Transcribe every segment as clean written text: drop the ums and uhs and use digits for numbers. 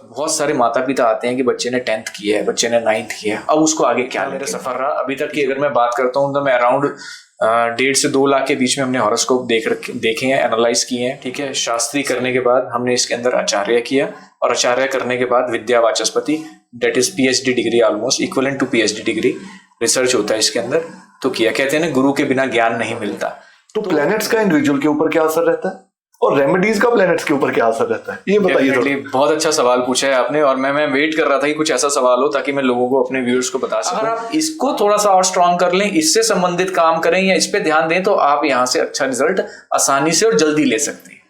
बहुत सारे माता पिता आते हैं कि बच्चे ने 10th किया है, बच्चे ने 9th किया है, अब उसको आगे क्या मेरा सफर रहा अभी तक की अगर मैं बात करता हूँ तो मैं अराउंड 1.5 से 2 लाख के बीच में हमने हॉरोस्कोप देखे हैं, एनालाइज किए हैं। ठीक है, शास्त्री करने के बाद हमने इसके अंदर आचार्य किया, और आचार्य करने के बाद Vidya Vachaspati, that is PhD degree, almost equivalent to PhD degree, research होता है इसके अंदर, तो किया। कहते हैं ना, गुरु के बिना ज्ञान नहीं मिलता। तो प्लैनेट्स का इंडिविजुअल के ऊपर क्या असर रहता है और रेमेडीज का प्लैनेट्स के ऊपर क्या असर रहता है, ये बताइए थोड़ा। बहुत अच्छा सवाल पूछा है आपने, और मैं वेट कर रहा था कि कुछ ऐसा सवाल हो ताकि मैं लोगों को, अपने व्यूअर्स को बता सकूं। अगर आप इसको थोड़ा सा और स्ट्रॉन्ग कर लें, इससे संबंधित काम करें या इस पे ध्यान दें, तो आप यहाँ से अच्छा रिजल्ट आसानी से और जल्दी ले सकते हैं।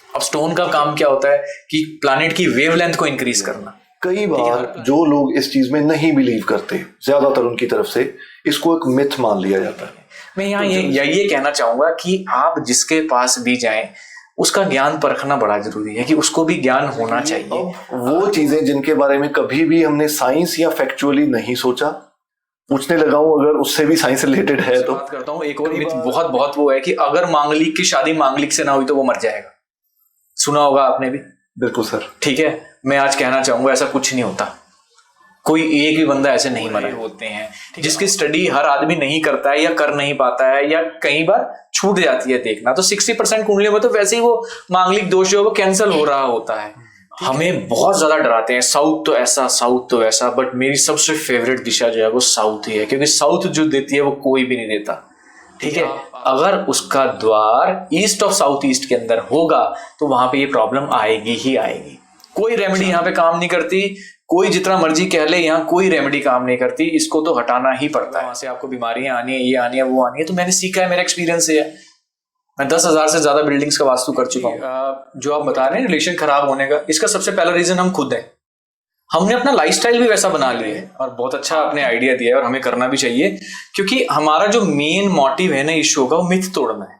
अब स्टोन का काम क्या होता है कि प्लैनेट की वेवलेंथ को इंक्रीज करना। कई बार जो लोग इस चीज में नहीं बिलीव करते, ज्यादातर उनकी तरफ से इसको एक मिथ मान लिया जाता है। मैं यहाँ ये कहना चाहूंगा कि आप जिसके पास भी जाएं, उसका ज्ञान परखना बड़ा जरूरी है, कि उसको भी ज्ञान होना चाहिए। वो चीजें जिनके बारे में कभी भी हमने साइंस या फैक्चुअली नहीं सोचा, पूछने लगा हूं, अगर उससे भी साइंस रिलेटेड है तो बात करता हूँ। एक और मिथ बहुत वो है कि अगर मांगलिक की शादी मांगलिक से ना हुई तो वो मर जाएगा। सुना होगा आपने भी। बिल्कुल सर। ठीक है, मैं आज कहना चाहूंगा ऐसा कुछ नहीं होता। कोई एक भी बंदा ऐसे नहीं मरे होते हैं, जिसकी स्टडी हर आदमी नहीं करता है या कर नहीं पाता है, या कई बार छूट जाती है देखना, तो 60% कुंडलियों में तो वैसे ही वो मांगलिक दोष जो है वो कैंसिल हो रहा होता है। हमें बहुत ज्यादा डराते हैं, साउथ तो ऐसा, साउथ तो ऐसा, बट मेरी सबसे फेवरेट दिशा जो है वो साउथ ही है, क्योंकि साउथ जो देती है वो कोई भी नहीं देता। ठीक है, अगर उसका द्वार ईस्ट ऑफ साउथ ईस्ट के अंदर होगा तो वहां पे ये प्रॉब्लम आएगी ही आएगी। कोई रेमेडी यहाँ पे काम नहीं करती, कोई जितना मर्जी कह ले, यहाँ कोई रेमेडी काम नहीं करती, इसको तो हटाना ही पड़ता है। वहां से आपको बीमारियां आनी है, ये आनी है, वो आनी है, तो मैंने सीखा है, मेरा एक्सपीरियंस है। मैं 10,000 से ज्यादा बिल्डिंग्स का वास्तु कर चुका हूँ। जो आप बता रहे हैं रिलेशन खराब होने का, इसका सबसे पहला रीजन हम खुद हैं। हमने अपना लाइफस्टाइल भी वैसा बना लिया है, और बहुत अच्छा आपने आइडिया दिया है, और हमें करना भी चाहिए, क्योंकि हमारा जो मेन मोटिव है ना इस शो का, वो मिथ तोड़ना है।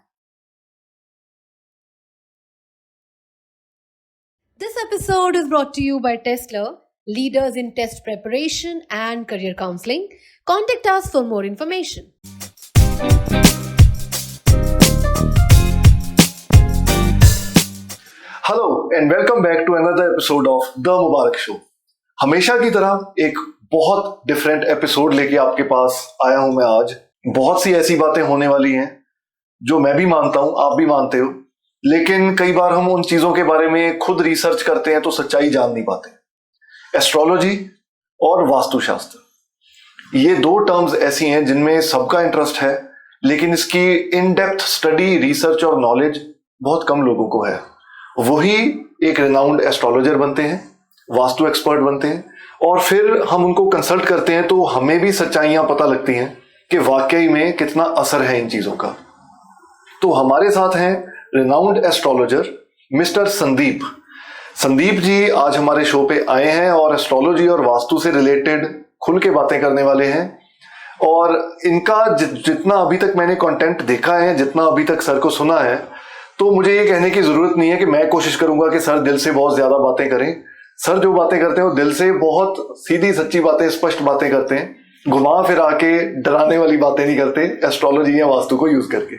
This episode is brought to you by Tesla, leaders in test preparation and career counseling. Contact us for more information. Hello and welcome back to another episode of the Mubarak show. हमेशा की तरह एक बहुत different episode लेके आपके पास आया हूं मैं आज। बहुत सी ऐसी बातें होने वाली हैं जो मैं भी मानता हूं, आप भी मानते हो, लेकिन कई बार हम उन चीजों के बारे में खुद रिसर्च करते हैं तो सच्चाई जान नहीं पाते। एस्ट्रोलॉजी और वास्तुशास्त्र, ये 2 टर्म्स ऐसी हैं जिनमें सबका इंटरेस्ट है, लेकिन इसकी इन डेप्थ स्टडी, रिसर्च और नॉलेज बहुत कम लोगों को है। वही एक रिनाउंड एस्ट्रोलॉजर बनते हैं, वास्तु एक्सपर्ट बनते हैं, और फिर हम उनको कंसल्ट करते हैं तो हमें भी सच्चाइयां पता लगती हैं कि वाकई में कितना असर है इन चीजों का। तो हमारे साथ हैं renowned astrologer mister Sandeep. Sandeep ji आज हमारे शो पे आए हैं और एस्ट्रोलॉजी और वास्तु से रिलेटेड खुल के बातें करने वाले हैं। और इनका जितना अभी तक मैंने कंटेंट देखा है, जितना अभी तक सर को सुना है, तो मुझे ये कहने की जरूरत नहीं है कि मैं कोशिश करूंगा कि सर दिल से बहुत ज्यादा बातें करें। सर जो बातें करते हैं वो दिल से बहुत सीधी सच्ची बातें, स्पष्ट बातें करते हैं, घुमा फिरा के डराने वाली बातें नहीं करते एस्ट्रोलॉजी या वास्तु को यूज करके।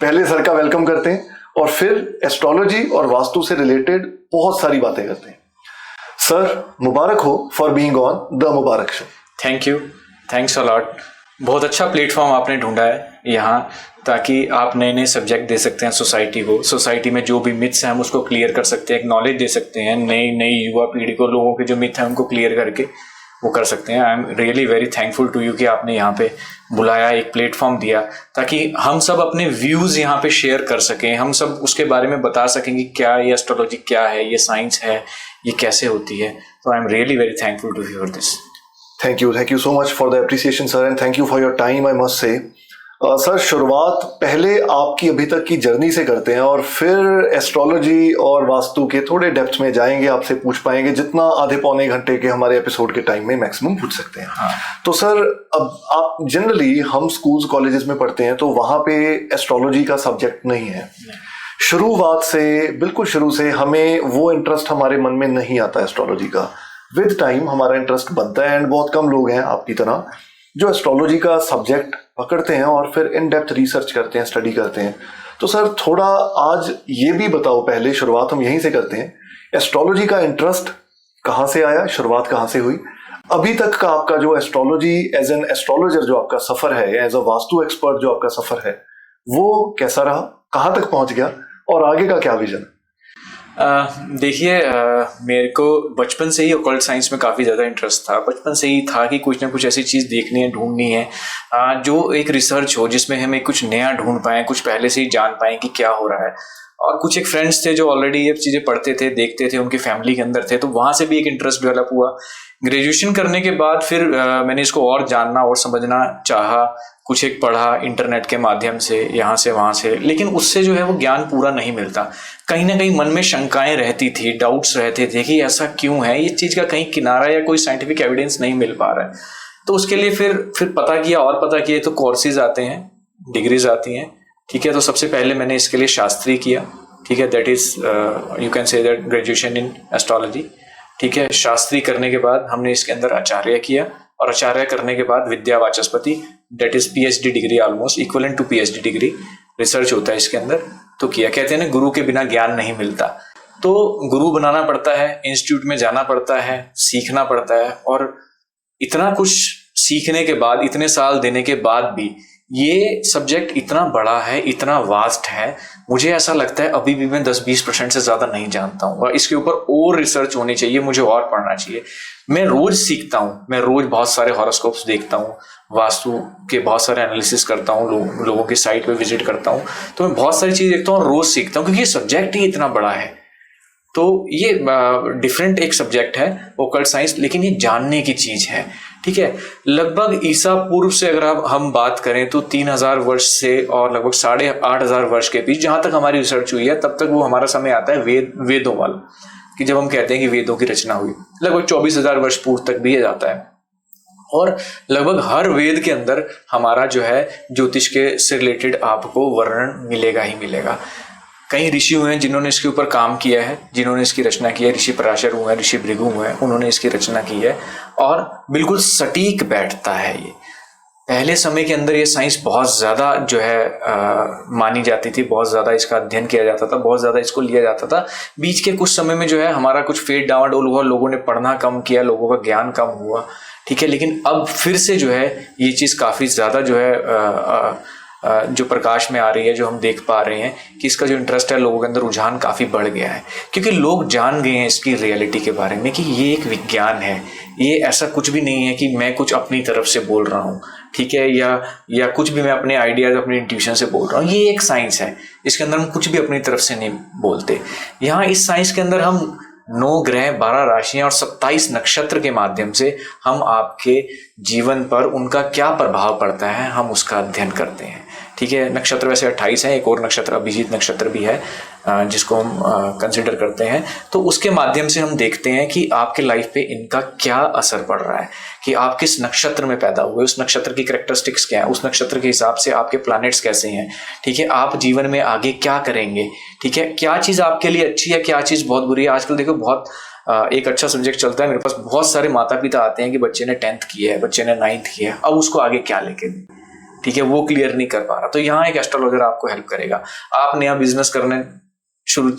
पहले सर का वेलकम करते हैं और फिर एस्ट्रोलॉजी और वास्तु से रिलेटेड बहुत सारी बातें करते हैं। सर मुबारक हो for being on the Mubarak show. Thank you, thanks a lot. बहुत अच्छा प्लेटफॉर्म आपने ढूंढा है यहाँ, ताकि आप नए नए सब्जेक्ट दे सकते हैं सोसाइटी को। सोसाइटी में जो भी मिथ्स हैं हम उसको क्लियर कर सकते हैं, एक नॉलेज दे सकते हैं नई युवा पीढ़ी को, लोगों के जो मिथ हैं उनको क्लियर करके वो कर सकते हैं। I am really very thankful to you कि आपने यहाँ पे बुलाया, एक प्लेटफॉर्म दिया, ताकि हम सब अपने व्यूज़ यहाँ पे शेयर कर सकें, हम सब उसके बारे में बता सकें कि क्या ये एस्ट्रोलॉजी क्या है, ये साइंस है, ये कैसे होती है। तो I am really very thankful to you for this. Thank you so much for the appreciation sir, and thank you for your time I must say. Sir शुरुआत पहले आपकी अभी तक की जर्नी से करते हैं और फिर एस्ट्रोलॉजी और वास्तु के थोड़े डेप्थ में जाएंगे, आपसे पूछ पाएंगे जितना आधे पौने घंटे के हमारे एपिसोड के टाइम में मैक्सिमम पूछ सकते हैं। हाँ। तो सर अब आप जनरली हम स्कूल्स कॉलेजेस में पढ़ते हैं तो वहाँ पे एस्ट्रोलॉजी का सब्जेक्ट नहीं है। शुरुआत से, बिल्कुल शुरू से हमें वो इंटरेस्ट हमारे मन में नहीं आता एस्ट्रोलॉजी का। विद टाइम हमारा इंटरेस्ट बनता है, एंड बहुत कम लोग हैं आपकी तरह जो एस्ट्रोलॉजी का सब्जेक्ट पकड़ते हैं और फिर इन डेप्थ रिसर्च करते हैं, स्टडी करते हैं। तो सर थोड़ा आज ये भी बताओ, पहले शुरुआत हम यहीं से करते हैं, एस्ट्रोलॉजी का इंटरेस्ट कहाँ से आया, शुरुआत कहाँ से हुई, अभी तक का आपका जो एस्ट्रोलॉजी एज एन एस्ट्रोलॉजर जो आपका सफर है, एज अ वास्तु एक्सपर्ट जो आपका सफर है, वो कैसा रहा, कहाँ तक पहुंच गया और आगे का क्या विजन? देखिए, मेरे को बचपन से ही ऑकल्ट साइंस में काफ़ी ज़्यादा इंटरेस्ट था। बचपन से ही था कि कुछ ना कुछ ऐसी चीज़ देखनी है, ढूंढनी है, जो एक रिसर्च हो जिसमें हमें कुछ नया ढूंढ पाएँ, कुछ पहले से ही जान पाएँ कि क्या हो रहा है। और कुछ एक फ्रेंड्स थे जो ऑलरेडी ये चीज़ें पढ़ते थे, देखते थे, उनकी फैमिली के अंदर थे, तो वहाँ से भी एक इंटरेस्ट डेवलप हुआ। ग्रेजुएशन करने के बाद फिर मैंने इसको और जानना और समझना चाहा, कुछ एक पढ़ा इंटरनेट के माध्यम से, यहाँ से वहाँ से, लेकिन उससे जो है वो ज्ञान पूरा नहीं मिलता। कहीं ना कहीं मन में शंकाएं रहती थी, डाउट्स रहते थे कि ऐसा क्यों है, ये चीज़ का कहीं किनारा या कोई साइंटिफिक एविडेंस नहीं मिल पा रहा है। तो उसके लिए फिर पता किया और पता किया, तो कोर्सेज आते हैं, डिग्रीज आती हैं, ठीक है। तो सबसे पहले मैंने इसके लिए शास्त्री किया, ठीक है, that is you can say that graduation in astrology, ठीक है। शास्त्री करने के बाद हमने इसके अंदर आचार्य किया, और आचार्य करने के बाद Vidya Vachaspati, that is PhD degree, almost equivalent to PhD degree, research होता है इसके अंदर, तो किया। कहते हैं ना, गुरु के बिना ज्ञान नहीं मिलता, तो गुरु बनाना पड़ता है, इंस्टीट्यूट में जाना पड़ता है, सीखना पड़ता है। और इतना कुछ सीखने के बाद, इतने साल देने के बाद भी ये सब्जेक्ट इतना बड़ा है, इतना वास्ट है, मुझे ऐसा लगता है अभी भी मैं 10-20% से ज़्यादा नहीं जानता हूँ, और इसके ऊपर और रिसर्च होनी चाहिए, मुझे और पढ़ना चाहिए। मैं रोज सीखता हूँ, मैं रोज बहुत सारे हॉरोस्कोप्स देखता हूँ, वास्तु के बहुत सारे एनालिसिस करता हूँ, लोगों की साइट पे विजिट करता हूँ, तो मैं बहुत सारी चीज़ देखता हूँ और रोज सीखता हूँ, क्योंकि ये सब्जेक्ट ही इतना बड़ा है। तो ये डिफरेंट एक सब्जेक्ट है ओकल्ट साइंस, लेकिन ये जानने की चीज़ है, ठीक है। लगभग ईसा पूर्व से अगर हम बात करें तो 3000 वर्ष से और लगभग 8500 वर्ष के बीच जहाँ तक हमारी रिसर्च हुई है, तब तक वो हमारा समय आता है वेदों वाला, कि जब हम कहते हैं कि वेदों की रचना हुई, लगभग 24,000 वर्ष पूर्व तक भी जाता है। और लगभग हर वेद के अंदर हमारा जो है ज्योतिष के से रिलेटेड आपको वर्णन मिलेगा ही मिलेगा। कई ऋषि हुए हैं जिन्होंने इसके ऊपर काम किया है, जिन्होंने इसकी रचना की है। ऋषि पराशर हुए हैं, ऋषि भृगु हुए हैं, उन्होंने इसकी रचना की है, और बिल्कुल सटीक बैठता है ये। पहले समय के अंदर ये साइंस बहुत ज़्यादा जो है मानी जाती थी, बहुत ज़्यादा इसका अध्ययन किया जाता था, बहुत ज़्यादा इसको लिया जाता था। बीच के कुछ समय में जो है हमारा कुछ फेट डावाडोल हुआ, लोगों ने पढ़ना कम किया, लोगों का ज्ञान कम हुआ, ठीक है। लेकिन अब फिर से जो है ये चीज़ काफ़ी ज़्यादा जो है जो प्रकाश में आ रही है, जो हम देख पा रहे हैं कि इसका जो इंटरेस्ट है, लोगों के अंदर रुझान काफ़ी बढ़ गया है, क्योंकि लोग जान गए हैं इसकी रियलिटी के बारे में कि ये एक विज्ञान है, ये ऐसा कुछ भी नहीं है कि मैं कुछ अपनी तरफ से बोल रहा हूँ, ठीक है, या कुछ भी मैं अपने आइडियाज, अपने इंट्यूशन से बोल रहा हूँ। ये एक साइंस है, इसके अंदर हम कुछ भी अपनी तरफ से नहीं बोलते। यहाँ इस साइंस के अंदर हम 9 ग्रह, 12 राशियां और 27 नक्षत्र के माध्यम से हम आपके जीवन पर उनका क्या प्रभाव पड़ता है, हम उसका अध्ययन करते हैं, ठीक है। नक्षत्र वैसे 28 हैं, एक और नक्षत्र अभिजीत नक्षत्र भी है जिसको हम कंसिडर करते हैं। तो उसके माध्यम से हम देखते हैं कि आपके लाइफ पे इनका क्या असर पड़ रहा है, कि आप किस नक्षत्र में पैदा हुए, उस नक्षत्र की कैरेक्टरिस्टिक्स क्या है, उस नक्षत्र के हिसाब से आपके प्लैनेट्स कैसे हैं, ठीक है। आप जीवन में आगे क्या करेंगे, ठीक है, क्या चीज़ आपके लिए अच्छी है, क्या चीज़ बहुत बुरी है। आजकल देखो बहुत एक अच्छा सब्जेक्ट चलता है, मेरे पास बहुत सारे माता पिता आते हैं कि बच्चे ने 10th किया है, बच्चे ने 9th किया है, अब उसको आगे क्या लेके, ठीक है, वो क्लियर नहीं कर पा रहा। तो यहाँ एक एस्ट्रोलॉजर आपको हेल्प करेगा। आप नया बिजनेस शुरू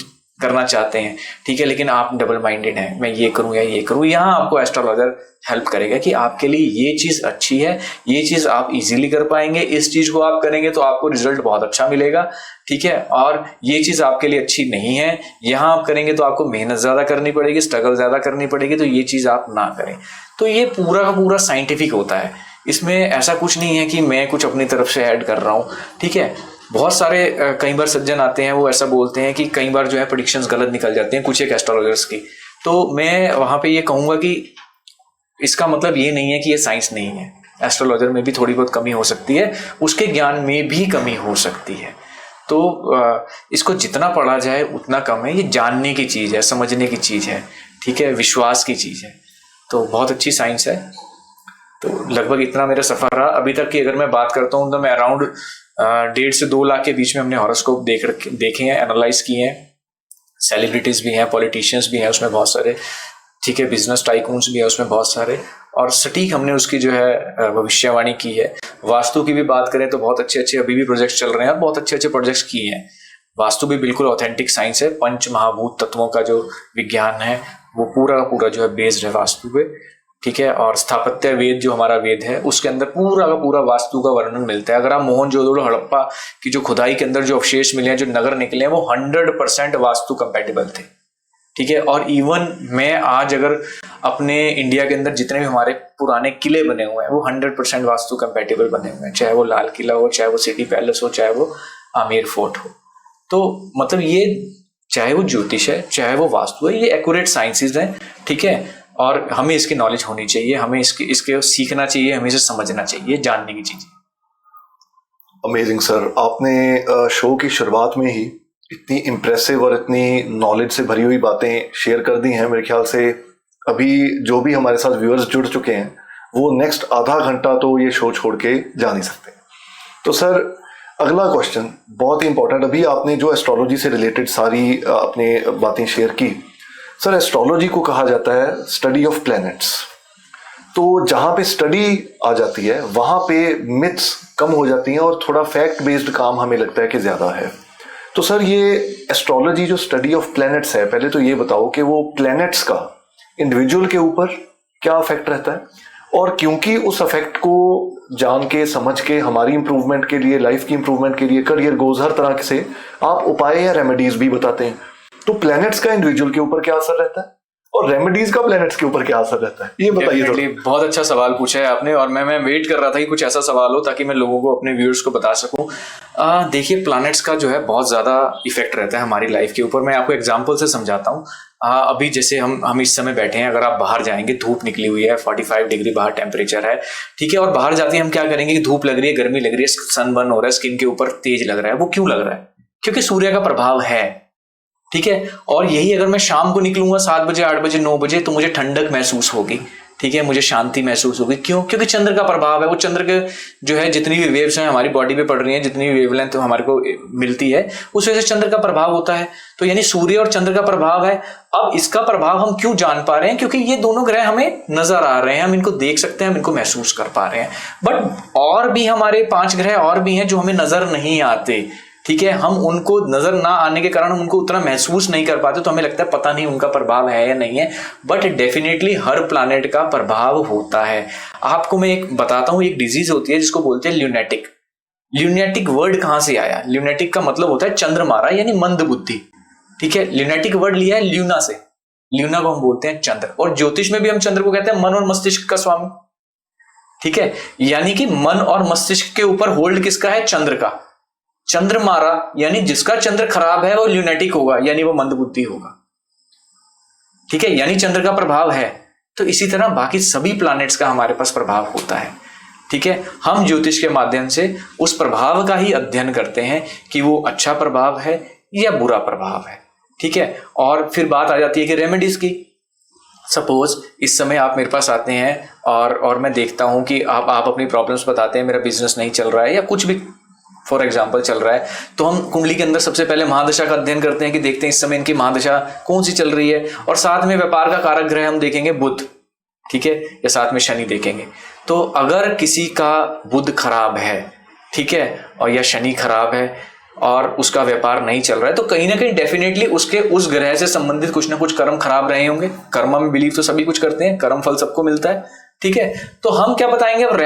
करना चाहते हैं, ठीक है, लेकिन आप डबल माइंडेड हैं, मैं ये करूं या ये करूं, यहाँ आपको एस्ट्रोलॉजर हेल्प करेगा कि आपके लिए ये चीज़ अच्छी है, ये चीज़ आप इजीली कर पाएंगे, इस चीज़ को आप करेंगे तो आपको रिजल्ट बहुत अच्छा मिलेगा, ठीक है, और ये चीज़ आपके लिए अच्छी नहीं है, यहाँ आप करेंगे तो आपको मेहनत ज़्यादा करनी पड़ेगी, स्ट्रगल ज़्यादा करनी पड़ेगी, तो ये चीज़ आप ना करें। तो ये पूरा का पूरा साइंटिफिक होता है, इसमें ऐसा कुछ नहीं है कि मैं कुछ अपनी तरफ से ऐड कर रहा हूँ, ठीक है। बहुत सारे कई बार सज्जन आते हैं, वो ऐसा बोलते हैं कि कई बार जो है प्रेडिक्शंस गलत निकल जाते हैं कुछ एक एस्ट्रोलॉजर्स की। तो मैं वहाँ पे ये कहूँगा कि इसका मतलब ये नहीं है कि ये साइंस नहीं है, एस्ट्रोलॉजर में भी थोड़ी बहुत कमी हो सकती है, उसके ज्ञान में भी कमी हो सकती है। तो इसको जितना पढ़ा जाए उतना कम है, ये जानने की चीज़ है, समझने की चीज़ है, ठीक है, विश्वास की चीज़ है। तो बहुत अच्छी साइंस है। तो लगभग इतना मेरा सफ़र रहा अभी तक की। अगर मैं बात करता हूँ तो मैं अराउंड 1.5 से 2 लाख के बीच में हमने हॉरोस्कोप देखे हैं, एनालाइज किए हैं। सेलिब्रिटीज़ भी हैं, पॉलिटिशियंस भी हैं उसमें बहुत सारे, ठीक है, बिजनेस टाइकून्स भी हैं उसमें बहुत सारे, और सटीक हमने उसकी जो है भविष्यवाणी की है। वास्तु की भी बात करें तो बहुत अच्छे अच्छे अभी भी प्रोजेक्ट्स चल रहे हैं और बहुत अच्छे अच्छे प्रोजेक्ट्स किए हैं। वास्तु भी बिल्कुल ऑथेंटिक साइंस है, पंच महाभूत तत्वों का जो विज्ञान है वो पूरा पूरा जो है बेस्ड है वास्तु पे, ठीक है। और स्थापत्य वेद जो हमारा वेद है उसके अंदर पूरा का पूरा वास्तु का वर्णन मिलता है। अगर आप मोहनजोदड़ो हड़प्पा की जो खुदाई के अंदर जो अवशेष मिले हैं, जो नगर निकले हैं, वो 100% वास्तु कंपैटिबल थे, ठीक है। और इवन मैं आज अगर अपने इंडिया के अंदर जितने भी हमारे पुराने किले बने हुए हैं वो 100% वास्तु कंपैटिबल बने हुए हैं, चाहे वो लाल किला हो, चाहे वो सिटी पैलेस हो, चाहे वो आमेर फोर्ट हो। तो मतलब ये चाहे वो ज्योतिष है, चाहे वो वास्तु है, ये एक्यूरेट साइंसेज हैं, ठीक है। और हमें इसकी नॉलेज होनी चाहिए, हमें इसके सीखना चाहिए, हमें इसे समझना चाहिए, जानने की चीज। अमेजिंग सर, आपने शो की शुरुआत में ही इतनी इम्प्रेसिव और इतनी नॉलेज से भरी हुई बातें शेयर कर दी हैं। मेरे ख्याल से अभी जो भी हमारे साथ व्यूअर्स जुड़ चुके हैं वो नेक्स्ट आधा घंटा तो ये शो छोड़ के जा नहीं सकते। तो सर अगला क्वेश्चन बहुत ही इंपॉर्टेंट, अभी आपने जो एस्ट्रोलॉजी से रिलेटेड सारी अपनी बातें शेयर की। सर एस्ट्रोलॉजी को कहा जाता है स्टडी ऑफ प्लैनेट्स, तो जहाँ पे स्टडी आ जाती है वहाँ पे मिथ्स कम हो जाती हैं और थोड़ा फैक्ट बेस्ड काम हमें लगता है कि ज़्यादा है। तो सर ये एस्ट्रोलॉजी जो स्टडी ऑफ प्लैनेट्स है, पहले तो ये बताओ कि वो प्लैनेट्स का इंडिविजुअल के ऊपर क्या इफेक्ट रहता है, और क्योंकि उस इफेक्ट को जान के समझ के हमारी इंप्रूवमेंट के लिए, लाइफ की इंप्रूवमेंट के लिए, करियर गोल्स, हर तरह से आप उपाय या रेमेडीज भी बताते हैं। तो प्लैनेट्स का इंडिविजुअल के ऊपर क्या असर रहता है और रेमेडीज का प्लैनेट्स के ऊपर क्या असर रहता है, ये बताइए। बहुत अच्छा सवाल पूछा है आपने, और मैं वेट कर रहा था कि कुछ ऐसा सवाल हो ताकि मैं लोगों को, अपने व्यूअर्स को बता सकूं। देखिए प्लैनेट्स का जो है बहुत ज्यादा इफेक्ट रहता है हमारी लाइफ के ऊपर। मैं आपको एग्जांपल से समझाता हूँ। अभी जैसे हम इस समय बैठे हैं, अगर आप बाहर जाएंगे, धूप निकली हुई है, 45 डिग्री बाहर टेम्परेचर है, ठीक है। और बाहर जाते हैं हम क्या करेंगे कि धूप लग रही है, गर्मी लग रही है, सनबर्न हो रहा है, स्किन के ऊपर तेज लग रहा है। वो क्यों लग रहा है? क्योंकि सूर्य का प्रभाव है, ठीक है। और यही अगर मैं शाम को निकलूंगा 7 बजे, 8 बजे, 9 बजे, तो मुझे ठंडक महसूस होगी, ठीक है, मुझे शांति महसूस होगी। क्यों? क्योंकि चंद्र का प्रभाव है। वो चंद्र के जो है जितनी भी वेव्स हैं हमारी बॉडी पे पड़ रही हैं, जितनी भी वेवलेंथ हमारे को मिलती है, उस वजह से चंद्र का प्रभाव होता है। तो यानी सूर्य और चंद्र का प्रभाव है। अब इसका प्रभाव हम क्यों जान पा रहे हैं? क्योंकि ये दोनों ग्रह हमें नजर आ रहे हैं, हम इनको देख सकते हैं, हम इनको महसूस कर पा रहे हैं। बट और भी हमारे 5 ग्रह और भी हैं जो हमें नजर नहीं आते, ठीक है। हम उनको नजर ना आने के कारण हम उनको उतना महसूस नहीं कर पाते, तो हमें लगता है पता नहीं उनका प्रभाव है या नहीं है। बट डेफिनेटली हर प्लैनेट का प्रभाव होता है। आपको मैं एक बताता हूं, एक डिजीज होती है जिसको बोलते हैं ल्यूनेटिक। ल्यूनेटिक वर्ड कहां से आया? ल्यूनेटिक का मतलब होता है चंद्रमारा, यानी मंद बुद्धि, ठीक है। ल्यूनेटिक वर्ड लिया है ल्यूना से। ल्यूना को हम बोलते हैं चंद्र, और ज्योतिष में भी हम चंद्र को कहते हैं मन और मस्तिष्क का स्वामी, ठीक है। यानी कि मन और मस्तिष्क के ऊपर होल्ड किसका है? चंद्र का। चंद्रमारा यानी जिसका चंद्र खराब है वो ल्यूनेटिक होगा, यानी वो मंदबुद्धि होगा, ठीक है। यानी चंद्र का प्रभाव है। तो इसी तरह बाकी सभी प्लैनेट्स का हमारे पास प्रभाव होता है, ठीक है। हम ज्योतिष के माध्यम से उस प्रभाव का ही अध्ययन करते हैं कि वो अच्छा प्रभाव है या बुरा प्रभाव है, ठीक है। और फिर बात आ जाती है कि रेमेडीज की। सपोज इस समय आप मेरे पास आते हैं और मैं देखता हूं कि आप अपनी प्रॉब्लम्स बताते हैं, मेरा बिजनेस नहीं चल रहा है या कुछ भी फॉर एग्जाम्पल चल रहा है, तो हम कुंडली के अंदर सबसे पहले महादशा का अध्ययन करते हैं कि देखते हैं इस समय इनकी महादशा कौन सी चल रही है, और साथ में व्यापार का कारक ग्रह हम देखेंगे बुध, ठीक है, या साथ में शनि देखेंगे। तो अगर किसी का बुध खराब है, ठीक है, और या शनि खराब है और उसका व्यापार नहीं चल रहा है, तो कहीं ना कहीं डेफिनेटली उसके उस ग्रह से संबंधित कुछ ना कुछ कर्म खराब रहे होंगे। कर्म में बिलीव तो सभी कुछ करते हैं, कर्म फल सबको मिलता है, ठीक है। तो हम क्या बताएंगे अब?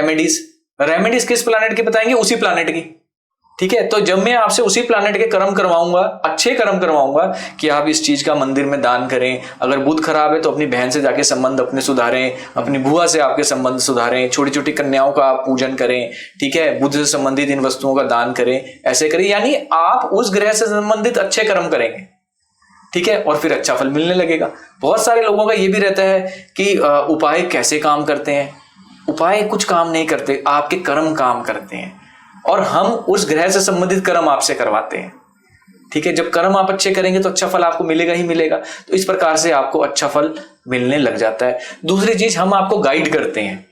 रेमेडीज किस प्लैनेट की बताएंगे? उसी प्लैनेट की, ठीक है। तो जब मैं आपसे उसी प्लैनेट के कर्म करवाऊंगा, अच्छे कर्म करवाऊंगा कि आप इस चीज का मंदिर में दान करें, अगर बुध खराब है तो अपनी बहन से जाके संबंध अपने सुधारें, अपनी बुआ से आपके संबंध सुधारें, छोटी छोटी कन्याओं का आप पूजन करें, ठीक है, बुध से संबंधित इन वस्तुओं का दान करें, ऐसे करें, यानी आप उस ग्रह से संबंधित अच्छे कर्म करेंगे, ठीक है, और फिर अच्छा फल मिलने लगेगा। बहुत सारे लोगों का ये भी रहता है कि उपाय कैसे काम करते हैं? उपाय कुछ काम नहीं करते, आपके कर्म काम करते हैं, और हम उस ग्रह से संबंधित कर्म आपसे करवाते हैं, ठीक है। जब कर्म आप अच्छे करेंगे तो अच्छा फल आपको मिलेगा ही मिलेगा। तो इस प्रकार से आपको अच्छा फल मिलने लग जाता है। दूसरी चीज, हम आपको गाइड करते हैं,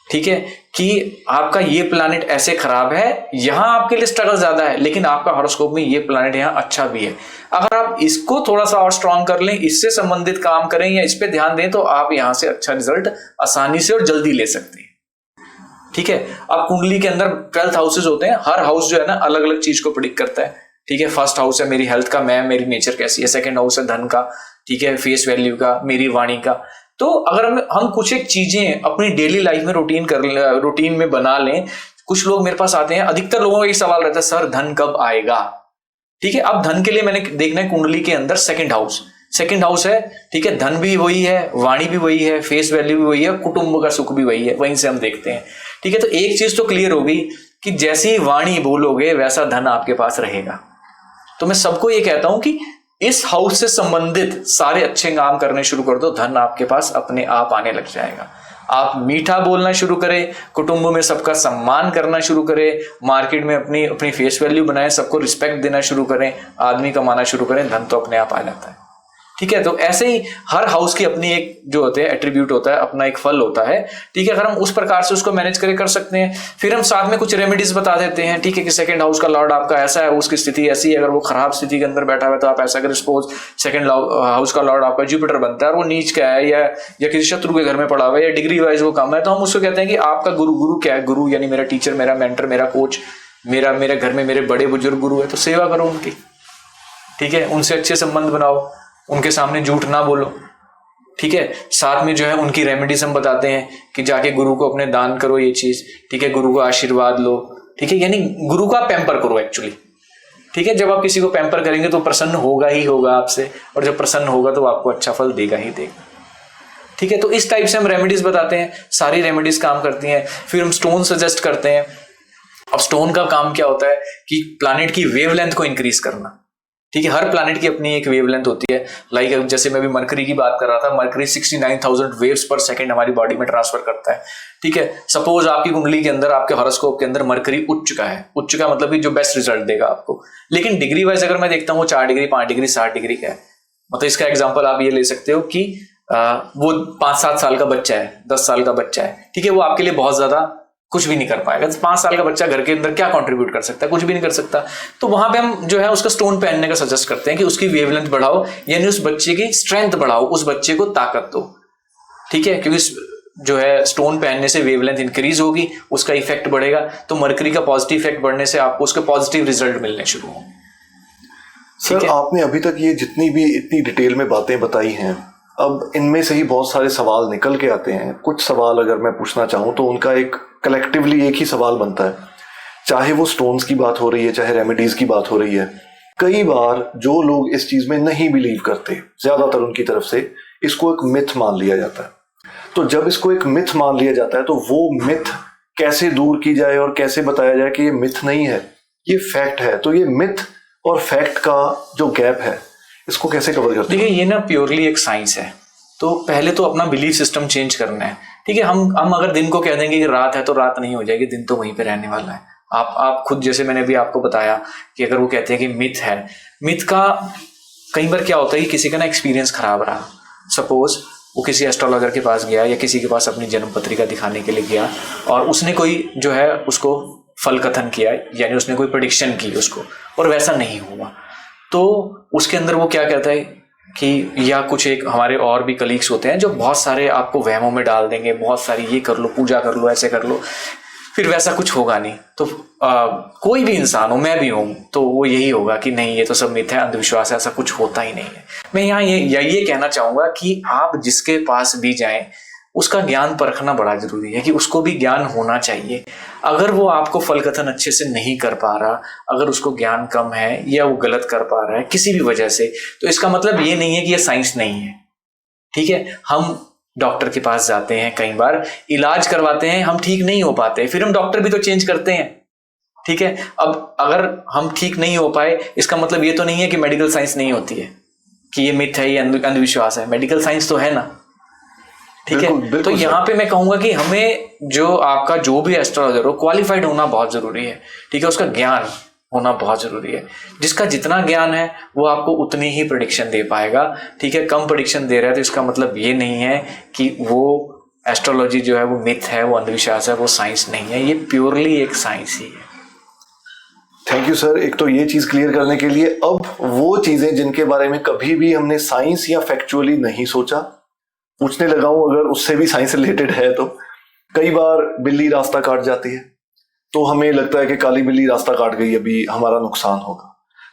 ठीक है, कि आपका ये प्लैनेट ऐसे खराब है, यहां आपके लिए स्ट्रगल ज्यादा है, लेकिन आपका हॉरोस्कोप में ये प्लैनेट यहां अच्छा भी है। अगर आप इसको थोड़ा सा और स्ट्रांग कर लें, इससे संबंधित काम करें या इस पे ध्यान दें, तो आप यहां से अच्छा रिजल्ट आसानी से और जल्दी ले सकते हैं, ठीक है। अब कुंडली के अंदर 12 हाउसेज होते हैं, हर हाउस जो है ना अलग अलग चीज को प्रेडिक्ट करता है, ठीक है। फर्स्ट हाउस है मेरी हेल्थ का, मेरी नेचर कैसी है। सेकंड हाउस है धन का, ठीक है, फेस वैल्यू का, मेरी वाणी का। तो अगर हम कुछ एक चीजें अपनी डेली लाइफ में रूटीन में बना लें। कुछ लोग मेरे पास आते हैं, अधिकतर लोगों का एक सवाल रहता है, सर धन कब आएगा? ठीक है, अब धन के लिए मैंने देखना है कुंडली के अंदर सेकंड हाउस है, ठीक है, धन भी वही है, वाणी भी वही है, फेस वैल्यू भी वही है, कुटुंब का सुख भी वही है, वहीं से हम देखते हैं। ठीक है, तो एक चीज तो क्लियर हो गई कि जैसी वाणी बोलोगे वैसा धन आपके पास रहेगा। तो मैं सबको ये कहता हूं कि इस हाउस से संबंधित सारे अच्छे काम करने शुरू कर दो, धन आपके पास अपने आप आने लग जाएगा। आप मीठा बोलना शुरू करें, कुटुंब में सबका सम्मान करना शुरू करें, मार्केट में अपनी फेस वैल्यू बनाएं, सबको रिस्पेक्ट देना शुरू करें, आदमी कमाना शुरू करें, धन तो अपने आप आ जाता है। ठीक है, तो ऐसे ही हर हाउस की अपनी एक जो होते हैं एट्रीब्यूट होता है, अपना एक फल होता है। ठीक है, अगर हम उस प्रकार से उसको मैनेज कर सकते हैं, फिर हम साथ में कुछ रेमेडीज बता देते हैं। ठीक है, कि सेकंड हाउस का लॉर्ड आपका ऐसा है, उसकी स्थिति ऐसी है, अगर वो खराब स्थिति के अंदर बैठा हुआ है तो आप ऐसा करें। सपोज सेकंड हाउस का लॉर्ड आपका जुपिटर बनता है और वो नीच का है या किसी शत्रु के घर में पड़ा हुआ है या डिग्री वाइज वो कम है, तो हम उसको कहते हैं कि आपका गुरु क्या है? गुरु यानी मेरा टीचर, मेरा मेंटर, मेरा कोच, मेरे घर में मेरे बड़े बुजुर्ग गुरु है, तो सेवा करो उनकी। ठीक है, उनसे अच्छे संबंध बनाओ, उनके सामने झूठ ना बोलो। ठीक है, साथ में जो है उनकी रेमेडीज हम बताते हैं कि जाके गुरु को अपने दान करो ये चीज। ठीक है, गुरु को आशीर्वाद लो। ठीक है, यानी गुरु को आप पैम्पर करो एक्चुअली। ठीक है, जब आप किसी को पैम्पर करेंगे तो प्रसन्न होगा ही होगा आपसे, और जब प्रसन्न होगा तो आपको अच्छा फल देगा ही देगा। ठीक है, तो इस टाइप से हम रेमेडीज बताते हैं, सारी रेमेडीज काम करती हैं। फिर हम स्टोन सजेस्ट करते हैं। अब स्टोन का काम क्या होता है कि प्लैनेट की वेवलेंथ को इंक्रीज करना। ठीक है, हर प्लैनेट की अपनी एक वेवलेंथ होती है। लाइक जैसे मैं भी मरकरी की बात कर रहा था, मरकरी 69,000 वेव्स पर सेकंड हमारी बॉडी में ट्रांसफर करता है। ठीक है, सपोज आपकी कुंडली के अंदर, आपके हॉरोस्कोप के अंदर मरकरी उच्च का है। उच्च का मतलब कि जो बेस्ट रिजल्ट देगा आपको। लेकिन डिग्री वाइज अगर मैं देखता हूँ 4 डिग्री 5 डिग्री 7 डिग्री का है। मतलब इसका एग्जाम्पल आप ये ले सकते हो कि वो 5-7 साल का बच्चा है, 10 साल का बच्चा है। ठीक है, वो आपके लिए बहुत ज्यादा कुछ भी नहीं कर पाएगा। 5 साल का बच्चा घर के अंदर क्या कंट्रीब्यूट कर सकता है? कुछ भी नहीं कर सकता। तो वहां पे हम जो है उसका स्टोन पहनने का सजेस्ट करते हैं कि उसकी वेवलेंथ बढ़ाओ, यानी उस बच्चे की स्ट्रेंथ बढ़ाओ, उस बच्चे को ताकत दो। ठीक है, क्योंकि जो है स्टोन पहनने से वेवलेंथ इंक्रीज होगी, उसका इफेक्ट बढ़ेगा, तो मरकरी का पॉजिटिव इफेक्ट बढ़ने से आपको उसके पॉजिटिव रिजल्ट मिलने शुरू होंगे। सर, आपने अभी तक ये जितनी भी इतनी डिटेल में बातें बताई हैं, अब इनमें से ही बहुत सारे सवाल निकल के आते हैं। कुछ सवाल अगर मैं पूछना चाहूँ तो उनका एक कलेक्टिवली एक ही सवाल बनता है, चाहे वो स्टोन्स की बात हो रही है, चाहे रेमेडीज की बात हो रही है। कई बार जो लोग इस चीज में नहीं बिलीव करते, ज्यादातर उनकी तरफ से इसको एक मिथ मान लिया जाता है। तो जब इसको एक मिथ मान लिया जाता है तो वो मिथ कैसे दूर की जाए और कैसे बताया जाए कि ये मिथ नहीं है, ये फैक्ट है। तो ये मिथ और फैक्ट का जो गैप है, इसको कैसे कवर करते हैं? देखिए, ये ना प्योरली एक साइंस है। तो पहले तो अपना बिलीफ सिस्टम चेंज करना है। ठीक है, हम अगर दिन को कह देंगे कि रात है तो रात नहीं हो जाएगी, दिन तो वहीं पे रहने वाला है। आप खुद, जैसे मैंने भी आपको बताया कि अगर वो कहते हैं कि मिथ है, मिथ का कई बार क्या होता है कि किसी का ना एक्सपीरियंस खराब रहा। सपोज वो किसी एस्ट्रोलॉजर के पास गया या किसी के पास अपनी जन्म पत्रिका दिखाने के लिए गया और उसने कोई जो है उसको फल कथन किया, यानी उसने कोई प्रेडिक्शन की उसको, और वैसा नहीं हुआ। तो उसके अंदर वो क्या कहता है कि, या कुछ एक हमारे और भी कलीग्स होते हैं जो बहुत सारे आपको वहमों में डाल देंगे, बहुत सारी ये कर लो, पूजा कर लो, ऐसे कर लो, फिर वैसा कुछ होगा नहीं। तो कोई भी इंसान हो, मैं भी हूं, तो वो यही होगा कि नहीं ये तो सब मिथ है, अंधविश्वास है, ऐसा कुछ होता ही नहीं है। मैं यहाँ ये कहना चाहूंगा कि आप जिसके पास भी जाएं उसका ज्ञान परखना बड़ा जरूरी है, कि उसको भी ज्ञान होना चाहिए। अगर वो आपको फल कथन अच्छे से नहीं कर पा रहा, अगर उसको ज्ञान कम है या वो गलत कर पा रहा है किसी भी वजह से, तो इसका मतलब ये नहीं है कि ये साइंस नहीं है। ठीक है, हम डॉक्टर के पास जाते हैं, कई बार इलाज करवाते हैं, हम ठीक नहीं हो पाते, फिर हम डॉक्टर भी तो चेंज करते हैं। ठीक है, अब अगर हम ठीक नहीं हो पाए, इसका मतलब ये तो नहीं है कि मेडिकल साइंस नहीं होती है, कि ये मिथ है, ये अंधविश्वास है। मेडिकल साइंस तो है ना। ठीक है, तो यहाँ पे मैं कहूंगा कि हमें जो आपका जो भी एस्ट्रोलॉजर हो, क्वालिफाइड होना बहुत जरूरी है। ठीक है, उसका ज्ञान होना बहुत जरूरी है। जिसका जितना ज्ञान है वो आपको उतनी ही प्रेडिक्शन दे पाएगा। ठीक है, कम प्रेडिक्शन दे रहा है तो इसका मतलब ये नहीं है कि वो एस्ट्रोलॉजी जो है वो मिथ है, वो अंधविश्वास है, वो साइंस नहीं है। ये प्योरली एक साइंस ही है। थैंक यू सर, एक तो ये चीज क्लियर करने के लिए। अब वो चीजें जिनके बारे में कभी भी हमने साइंस या फैक्चुअली नहीं सोचा, पूछने लगा हूं, अगर उससे भी साइंस रिलेटेड है तो कई बार बिल्ली रास्ता काट जाती है तो हमें लगता है कि काली बिल्ली रास्ता काट गई, अभी हमारा नुकसान होगा।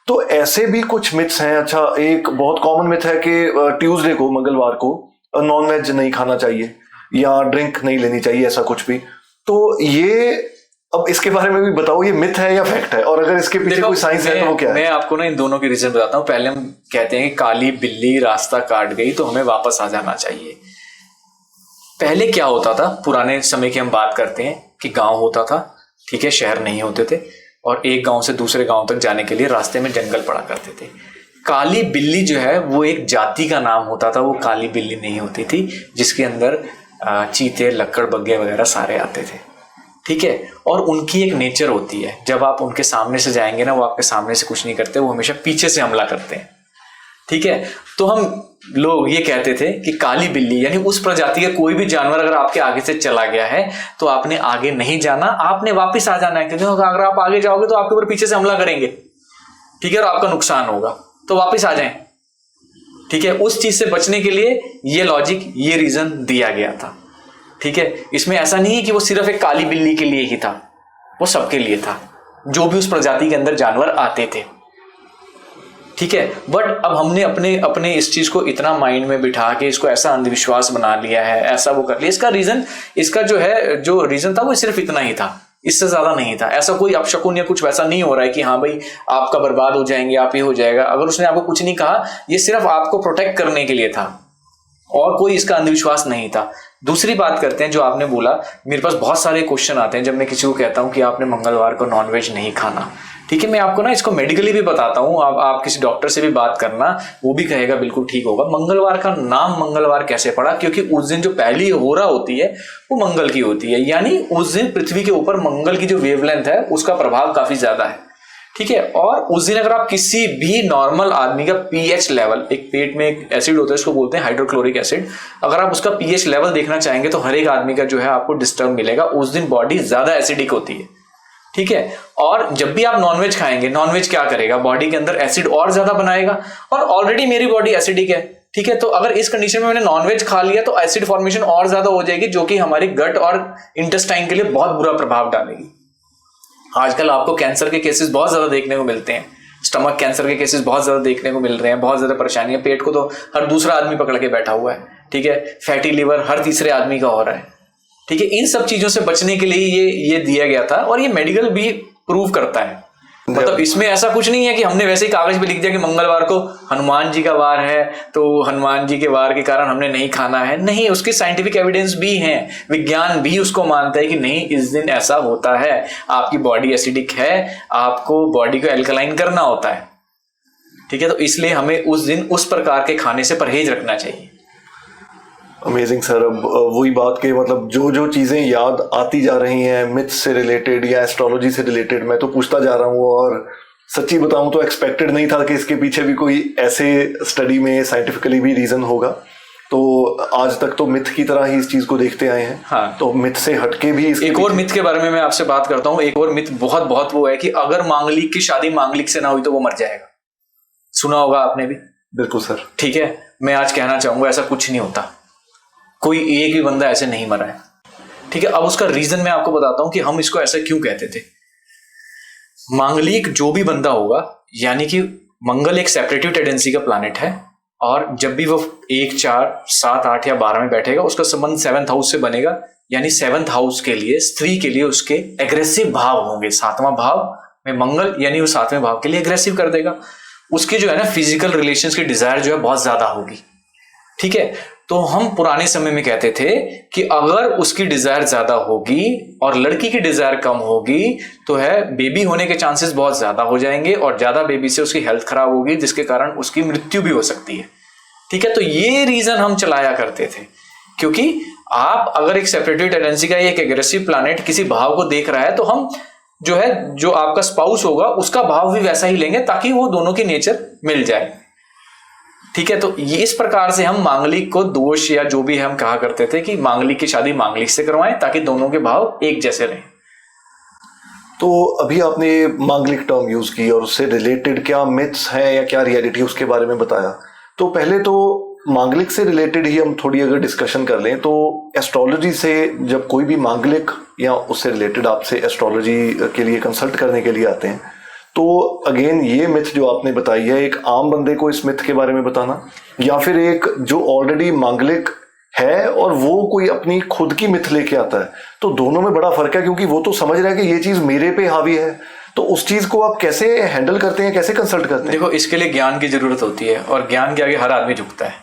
तो ऐसे भी कुछ मिथ्स हैं। अच्छा, एक बहुत कॉमन मिथ है कि ट्यूसडे को, मंगलवार को नॉन वेज नहीं खाना चाहिए या ड्रिंक नहीं लेनी चाहिए, ऐसा कुछ भी। तो ये, अब इसके बारे में भी बताओ, ये मिथ है या फैक्ट है, और अगर इसके पीछे कोई साइंस है तो वो क्या है? मैं आपको ना इन दोनों के रीजन बताता हूँ। पहले हम कहते हैं कि काली बिल्ली रास्ता काट गई तो हमें वापस आ जाना चाहिए। पहले क्या होता था, पुराने समय की हम बात करते हैं कि गांव होता था, ठीक है, शहर नहीं होते थे, और एक गांव से दूसरे गांव तक जाने के लिए रास्ते में जंगल पड़ा करते थे। काली बिल्ली जो है वो एक जाति का नाम होता था, वो काली बिल्ली नहीं होती थी, जिसके अंदर चीते, लक्कड़ बग्गे वगैरह सारे आते थे, ठीक है। और उनकी एक नेचर होती है, जब आप उनके सामने से जाएंगे ना, वो आपके सामने से कुछ नहीं करते, वो हमेशा पीछे से हमला करते हैं, ठीक है। तो हम लोग ये कहते थे कि काली बिल्ली यानी उस प्रजाति का कोई भी जानवर अगर आपके आगे से चला गया है तो आपने आगे नहीं जाना, आपने वापस आ जाना है, क्योंकि अगर आप आगे जाओगे तो आपके ऊपर पीछे से हमला करेंगे, ठीक है, और आपका नुकसान होगा, तो वापस आ जाएं, ठीक है। उस चीज से बचने के लिए ये लॉजिक, ये रीजन दिया गया था, ठीक है। इसमें ऐसा नहीं है कि वो सिर्फ एक काली बिल्ली के लिए ही था, वो सबके लिए था, जो भी उस प्रजाति के अंदर जानवर आते थे, ठीक है। बट अब हमने अपने इस चीज को इतना माइंड में बिठा के इसको ऐसा अंधविश्वास बना लिया है, ऐसा वो कर लिया। इसका रीजन, इसका जो रीजन था वो सिर्फ इतना ही था, इससे ज्यादा नहीं था। ऐसा कोई अपशकुन या कुछ वैसा नहीं हो रहा है कि हाँ भाई आपका बर्बाद हो जाएंगे, आप ये हो जाएगा। अगर उसने आपको कुछ नहीं कहा, ये सिर्फ आपको प्रोटेक्ट करने के लिए था, और कोई इसका अंधविश्वास नहीं था। दूसरी बात करते हैं, जो आपने बोला, मेरे पास बहुत सारे क्वेश्चन आते हैं जब मैं किसी को कहता हूं कि आपने मंगलवार को नॉनवेज नहीं खाना, ठीक है। मैं आपको ना इसको मेडिकली भी बताता हूं, आप किसी डॉक्टर से भी बात करना, वो भी कहेगा बिल्कुल ठीक होगा। मंगलवार का नाम मंगलवार कैसे पड़ा? क्योंकि उस दिन जो पहली होरा होती है वो मंगल की होती है, यानी उस दिन पृथ्वी के ऊपर मंगल की जो वेवलेंथ है उसका प्रभाव काफी ज्यादा है, ठीक है। और उस दिन अगर आप किसी भी नॉर्मल आदमी का पीएच लेवल, एक पेट में एक एसिड होता है उसको बोलते हैं हाइड्रोक्लोरिक एसिड, अगर आप उसका पीएच लेवल देखना चाहेंगे तो हर एक आदमी का जो है आपको डिस्टर्ब मिलेगा। उस दिन बॉडी ज्यादा एसिडिक होती है, ठीक है। और जब भी आप नॉनवेज खाएंगे, नॉनवेज क्या करेगा, बॉडी के अंदर एसिड और ज्यादा बनाएगा, और ऑलरेडी मेरी बॉडी एसिडिक है, ठीक है। तो अगर इस कंडीशन में मैंने नॉनवेज खा लिया तो एसिड फॉर्मेशन और ज्यादा हो जाएगी, जो कि हमारी गट और इंटेस्टाइन के लिए बहुत बुरा प्रभाव डालेगी। आजकल आपको कैंसर के केसेस बहुत ज्यादा देखने को मिलते हैं, स्टमक कैंसर के केसेस बहुत ज्यादा देखने को मिल रहे हैं, बहुत ज्यादा परेशानियां। पेट को तो हर दूसरा आदमी पकड़ के बैठा हुआ है, ठीक है। फैटी लिवर हर तीसरे आदमी का हो रहा है, ठीक है। इन सब चीजों से बचने के लिए ये दिया गया था, और ये मेडिकल भी प्रूव करता है। मतलब इसमें ऐसा कुछ नहीं है कि हमने वैसे ही कागज पे लिख दिया कि मंगलवार को हनुमान जी का वार है तो हनुमान जी के वार के कारण हमने नहीं खाना है। नहीं, उसके साइंटिफिक एविडेंस भी हैं, विज्ञान भी उसको मानता है कि नहीं, इस दिन ऐसा होता है, आपकी बॉडी एसिडिक है, आपको बॉडी को एल्कलाइन करना होता है, ठीक है। तो इसलिए हमें उस दिन उस प्रकार के खाने से परहेज रखना चाहिए। Amazing sir. अब वही बात के मतलब जो चीजें याद आती जा रही हैं मिथ्स से रिलेटेड या एस्ट्रोलॉजी से रिलेटेड, मैं तो पूछता जा रहा हूँ, और सच्ची बताऊं तो एक्सपेक्टेड नहीं था कि इसके पीछे भी कोई ऐसे स्टडी में साइंटिफिकली भी रीजन होगा। तो आज तक तो मिथ की तरह ही इस चीज को देखते आए हैं। हाँ। तो मिथ से हटके भी एक और मिथ के बारे में मैं आपसे बात करता हूँ। एक और मिथ बहुत वो है कि अगर मांगलिक की शादी मांगलिक से ना हुई तो वो मर जाएगा। सुना होगा आपने भी। बिल्कुल सर। ठीक है, मैं आज कहना चाहूंगा ऐसा कुछ नहीं होता, कोई एक भी बंदा ऐसे नहीं मरा है, ठीक है। अब उसका रीजन मैं आपको बताता हूं कि हम इसको ऐसा क्यों कहते थे। मांगलिक जो भी बंदा होगा, यानी कि मंगल एक सेपरेटिव टेंडेंसी का प्लैनेट है, और जब भी वो 1, 4, 7, 8 या 12 में बैठेगा उसका संबंध 7th हाउस से बनेगा, यानी 7th हाउस के लिए, स्त्री के लिए उसके एग्रेसिव भाव होंगे। 7वां भाव में मंगल, यानी वो 7वें भाव के लिए एग्रेसिव कर देगा। उसकी जो है ना फिजिकल रिलेशंस की डिजायर जो है बहुत ज्यादा होगी, ठीक है। तो हम पुराने समय में कहते थे कि अगर उसकी डिजायर ज्यादा होगी और लड़की की डिजायर कम होगी तो है बेबी होने के चांसेस बहुत ज्यादा हो जाएंगे, और ज्यादा बेबी से उसकी हेल्थ खराब होगी, जिसके कारण उसकी मृत्यु भी हो सकती है, ठीक है। तो ये रीजन हम चलाया करते थे, क्योंकि आप अगर एक सेपरेटिव टेंडेंसी का एक एग्रेसिव प्लैनेट किसी भाव को देख रहा है तो हम जो है, जो आपका स्पाउस होगा उसका भाव भी वैसा ही लेंगे, ताकि वो दोनों की नेचर मिल जाए, ठीक है। तो ये इस प्रकार से हम मांगलिक को दोष या जो भी हम कहा करते थे कि मांगलिक की शादी मांगलिक से करवाएं, ताकि दोनों के भाव एक जैसे रहें। तो अभी आपने मांगलिक टर्म यूज की और उससे रिलेटेड क्या मिथ्स हैं या क्या रियलिटी उसके बारे में बताया। तो पहले तो मांगलिक से रिलेटेड ही हम थोड़ी अगर डिस्कशन कर लें, तो एस्ट्रोलॉजी से जब कोई भी मांगलिक या उससे रिलेटेड आपसे एस्ट्रोलॉजी के लिए कंसल्ट करने के लिए आते हैं, तो तो अगेन ये मिथ जो आपने बताई है, एक आम बंदे को इस मिथ के बारे में बताना, या फिर एक जो ऑलरेडी मांगलिक है और वो कोई अपनी खुद की मिथ लेके आता है, तो दोनों में बड़ा फर्क है, क्योंकि वो तो समझ रहा है कि ये चीज मेरे पे हावी है, तो उस चीज को आप कैसे हैंडल करते हैं, कैसे कंसल्ट करते हैं? देखो, इसके लिए ज्ञान की जरूरत होती है और ज्ञान के आगे हर आदमी झुकता है।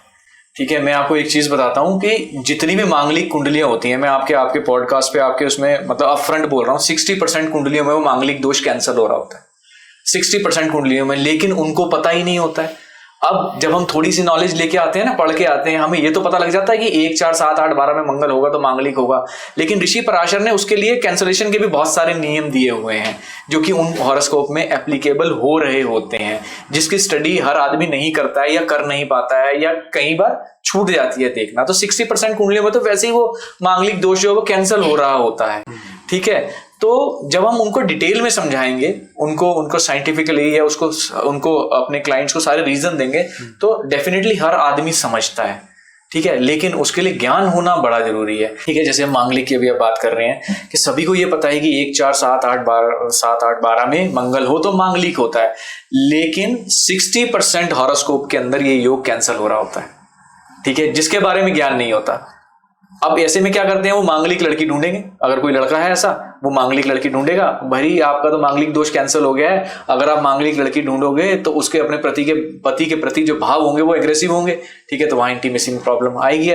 ठीक है, मैं आपको एक चीज बताता हूँ कि जितनी भी मांगलिक कुंडलियां होती हैं, मैं आपके पॉडकास्ट पे आपके उसमें मतलब अपफ्रंट बोल रहा हूँ, 60% कुंडलियों में वो मांगलिक दोष कैंसिल हो रहा होता है, 60% कुंडलियों में, लेकिन उनको पता ही नहीं होता है। अब जब हम थोड़ी सी नॉलेज लेके आते हैं ना, पढ़ के आते हैं, हमें ये तो पता लग जाता है कि 1, 4, 7, 8, 12 में मंगल होगा तो मांगलिक होगा, लेकिन ऋषि पराशर ने उसके लिए कैंसलेशन के भी बहुत सारे नियम दिए हुए हैं जो कि उन हॉरोस्कोप में एप्लीकेबल हो रहे होते हैं, जिसकी स्टडी हर आदमी नहीं करता है या कर नहीं पाता है या कई बार छूट जाती है देखना। तो 60% कुंडलियों में तो वैसे ही वो मांगलिक दोष जो है वो कैंसिल हो रहा होता है। ठीक है, तो जब हम उनको डिटेल में समझाएंगे, उनको साइंटिफिकली या उनको अपने क्लाइंट्स को सारे रीजन देंगे, तो डेफिनेटली हर आदमी समझता है। ठीक है, लेकिन उसके लिए ज्ञान होना बड़ा जरूरी है। ठीक है, जैसे हम मांगलिक की अभी आप बात कर रहे हैं कि सभी को ये पता है कि 1, 4, 7, 8, 12 में मंगल हो तो मांगलिक होता है, लेकिन 60% हॉरोस्कोप के अंदर ये योग कैंसिल हो रहा होता है। ठीक है, जिसके बारे में ज्ञान नहीं होता। अब ऐसे में क्या करते हैं, वो मांगलिक लड़की ढूंढेंगे। अगर कोई लड़का है ऐसा, वो मांगलिक लड़की ढूंढेगा, भाई आपका तो मांगलिक दोष कैंसिल हो गया है। अगर आप मांगलिक लड़की ढूंढोगे तो उसके अपने पति के प्रति जो भाव होंगे वो एग्रेसिव होंगे। ठीक है, तो वहां इंटीमेसी में प्रॉब्लम आएगी,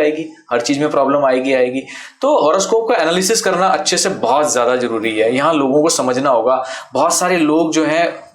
हर चीज में प्रॉब्लम आएगी। तो हॉरोस्कोप का एनालिसिस करना अच्छे से बहुत ज्यादा जरूरी है। यहाँ लोगों को समझना होगा। बहुत सारे लोग जो है,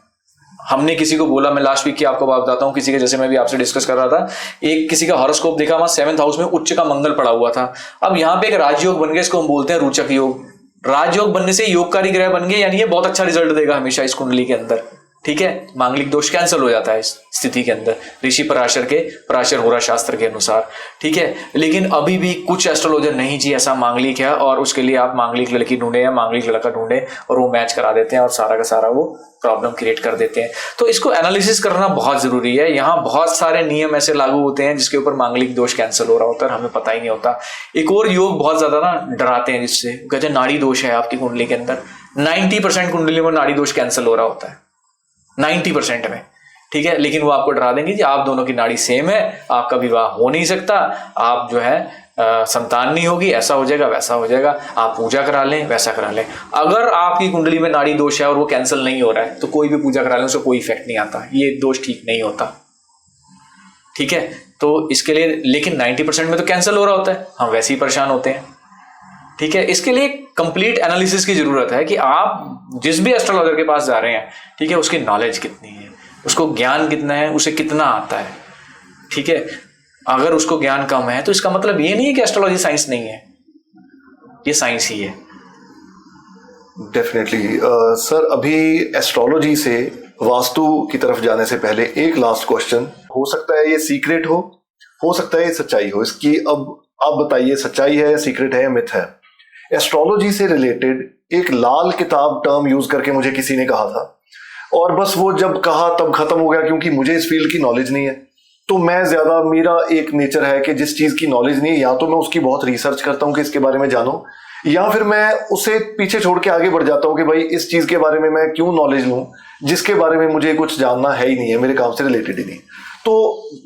हमने किसी को बोला, मैं लास्ट वीक की आपको बात बताता हूँ, किसी के, जैसे मैं भी आपसे डिस्कस कर रहा था, एक किसी का हॉरोस्कोप देखा, वहां 7th हाउस में उच्च का मंगल पड़ा हुआ था। अब यहाँ पे एक राजयोग बन गया, इसको हम बोलते हैं रोचक योग। राजयोग बनने से योगकारी ग्रह बन गए, यानी ये बहुत अच्छा रिजल्ट देगा हमेशा इस कुंडली के अंदर। ठीक है, मांगलिक दोष कैंसिल हो जाता है इस स्थिति के अंदर, ऋषि पराशर होरा शास्त्र के अनुसार। ठीक है, लेकिन अभी भी कुछ एस्ट्रोलॉजर नहीं जी ऐसा मांगलिक है और उसके लिए आप मांगलिक लड़की ढूंढे या मांगलिक लड़का ढूंढे और वो मैच करा देते हैं और सारा का सारा वो प्रॉब्लम क्रिएट कर देते हैं। तो इसको एनालिसिस करना बहुत जरूरी है। यहाँ बहुत सारे नियम ऐसे लागू होते हैं जिसके ऊपर मांगलिक दोष कैंसिल हो रहा होता है, हमें पता ही नहीं होता। एक और योग बहुत ज्यादा ना डराते हैं, जिससे कहते हैं नाड़ी दोष है आपकी कुंडली के अंदर। 90% कुंडली में नाड़ी दोष कैंसिल हो रहा होता है, 90% में। ठीक है, लेकिन वो आपको डरा देंगे कि आप दोनों की नाड़ी सेम है, आपका विवाह हो नहीं सकता, आप जो है संतान नहीं होगी, ऐसा हो जाएगा, वैसा हो जाएगा, आप पूजा करा लें, वैसा करा लें। अगर आपकी कुंडली में नाड़ी दोष है और वो कैंसिल नहीं हो रहा है तो कोई भी पूजा करा लें, उसको कोई इफेक्ट नहीं आता, ये दोष ठीक नहीं होता। ठीक है, तो इसके लिए, लेकिन 90% में तो कैंसिल हो रहा होता है, हम वैसे ही परेशान होते हैं। ठीक है, इसके लिए कंप्लीट एनालिसिस की जरूरत है कि आप जिस भी एस्ट्रोलॉजर के पास जा रहे हैं, ठीक है, उसकी नॉलेज कितनी है, उसको ज्ञान कितना है, उसे कितना आता है। ठीक है, अगर उसको ज्ञान कम है तो इसका मतलब ये नहीं है कि एस्ट्रोलॉजी साइंस नहीं है, ये साइंस ही है। डेफिनेटली सर, अभी एस्ट्रोलॉजी से वास्तु की तरफ जाने से पहले एक लास्ट क्वेश्चन, हो सकता है ये सीक्रेट हो सकता है ये सच्चाई हो, इसकी अब आप बताइए, सच्चाई है या सीक्रेट है या मिथ है? एस्ट्रोलॉजी से रिलेटेड एक लाल किताब टर्म यूज करके मुझे किसी ने कहा था, और बस वो जब कहा तब खत्म हो गया, क्योंकि मुझे इस फील्ड की नॉलेज नहीं है। तो मैं ज्यादा, मेरा एक नेचर है कि जिस चीज की नॉलेज नहीं है, या तो मैं उसकी बहुत रिसर्च करता हूँ कि इसके बारे में जानूं, या फिर मैं उसे पीछे छोड़ के आगे बढ़ जाता हूँ कि भाई इस चीज के बारे में मैं क्यों नॉलेज लूं जिसके बारे में मुझे कुछ जानना है ही नहीं है, मेरे काम से रिलेटेड ही नहीं। तो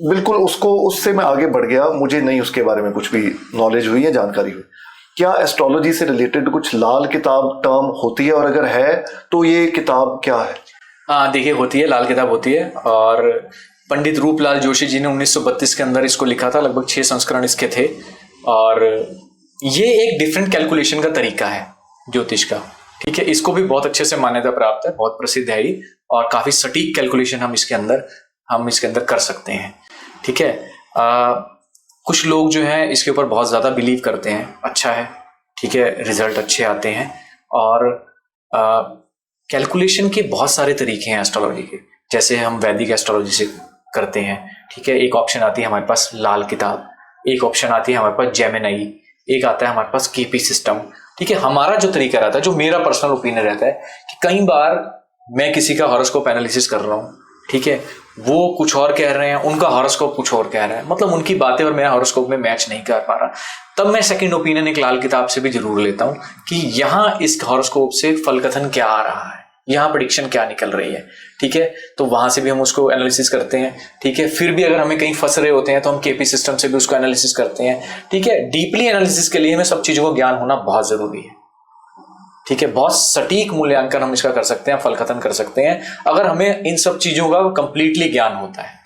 बिल्कुल उससे मैं आगे बढ़ गया, मुझे नहीं उसके बारे में कुछ भी नॉलेज हुई है, जानकारी हुई। क्या एस्ट्रोलॉजी से रिलेटेड कुछ लाल किताब टर्म होती है, और अगर है तो ये किताब क्या है? हाँ, देखिए, होती है, लाल किताब होती है, और पंडित रूपलाल जोशी जी ने 1932 के अंदर इसको लिखा था, लगभग 6 संस्करण इसके थे। और ये एक डिफरेंट कैलकुलेशन का तरीका है ज्योतिष का। ठीक है, इसको भी बहुत अच्छे से मान्यता प्राप्त है, बहुत प्रसिद्ध है ये, और काफी सटीक कैलकुलेशन हम इसके अंदर कर सकते हैं। ठीक है, कुछ लोग जो हैं इसके ऊपर बहुत ज्यादा बिलीव करते हैं, अच्छा है, ठीक है, रिजल्ट अच्छे आते हैं। और कैलकुलेशन के बहुत सारे तरीके हैं एस्ट्रोलॉजी के, जैसे हम वैदिक एस्ट्रोलॉजी से करते हैं। ठीक है, एक ऑप्शन आती है हमारे पास लाल किताब, एक ऑप्शन आती है हमारे पास जेमिनी, एक आता है हमारे पास केपी सिस्टम। ठीक है, हमारा जो तरीका रहता है, जो मेरा पर्सनल ओपिनियन रहता है कि कई बार मैं किसी का हॉरोस्कोप एनालिसिस कर रहा हूँ, ठीक है, वो कुछ और कह रहे हैं, उनका हॉरोस्कोप कुछ और कह रहा है, मतलब उनकी बातें और मेरा हॉरोस्कोप में मैच नहीं कर पा रहा, तब मैं सेकंड ओपिनियन एक लाल किताब से भी जरूर लेता हूँ कि यहाँ इस हॉरोस्कोप से फल कथन क्या आ रहा है, यहाँ प्रेडिक्शन क्या निकल रही है, ठीक है। तो वहां से भी हम उसको एनालिसिस करते हैं, ठीक है। फिर भी अगर हमें कहीं फंस रहे होते हैं तो हम केपी सिस्टम से भी उसको एनालिसिस करते हैं, ठीक है। डीपली एनालिसिस के लिए हमें सब चीजों का ज्ञान होना बहुत जरूरी है, ठीक है। बहुत सटीक मूल्यांकन हम इसका कर सकते हैं, फल कथन कर सकते हैं अगर हमें इन सब चीजों का कंप्लीटली ज्ञान होता है,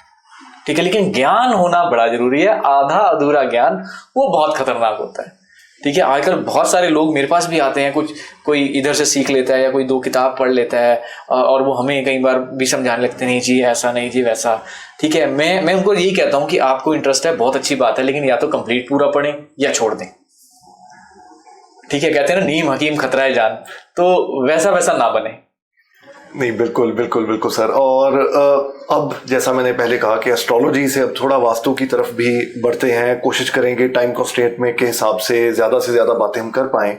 ठीक है। लेकिन ज्ञान होना बड़ा जरूरी है, आधा अधूरा ज्ञान वो बहुत खतरनाक होता है, ठीक है। आजकल बहुत सारे लोग मेरे पास भी आते हैं, कुछ कोई इधर से सीख लेता है या कोई 2 किताब पढ़ लेता है और वो हमें कई बार भी समझाने लगते नहीं जी ऐसा नहीं जी वैसा, ठीक है। मैं उनको यही कहता हूं कि आपको इंटरेस्ट है बहुत अच्छी बात है, लेकिन या तो कंप्लीट पूरा पढ़ें या छोड़ दें, ठीक है। कहते हैं ना नीम हकीम खतरा है जान, तो वैसा ना बने। नहीं, बिल्कुल बिल्कुल बिल्कुल सर। और अब जैसा मैंने पहले कहा कि एस्ट्रोलॉजी से अब थोड़ा वास्तु की तरफ भी बढ़ते हैं, कोशिश करेंगे टाइम कंस्ट्रेंट में के हिसाब से ज़्यादा बातें हम कर पाएं।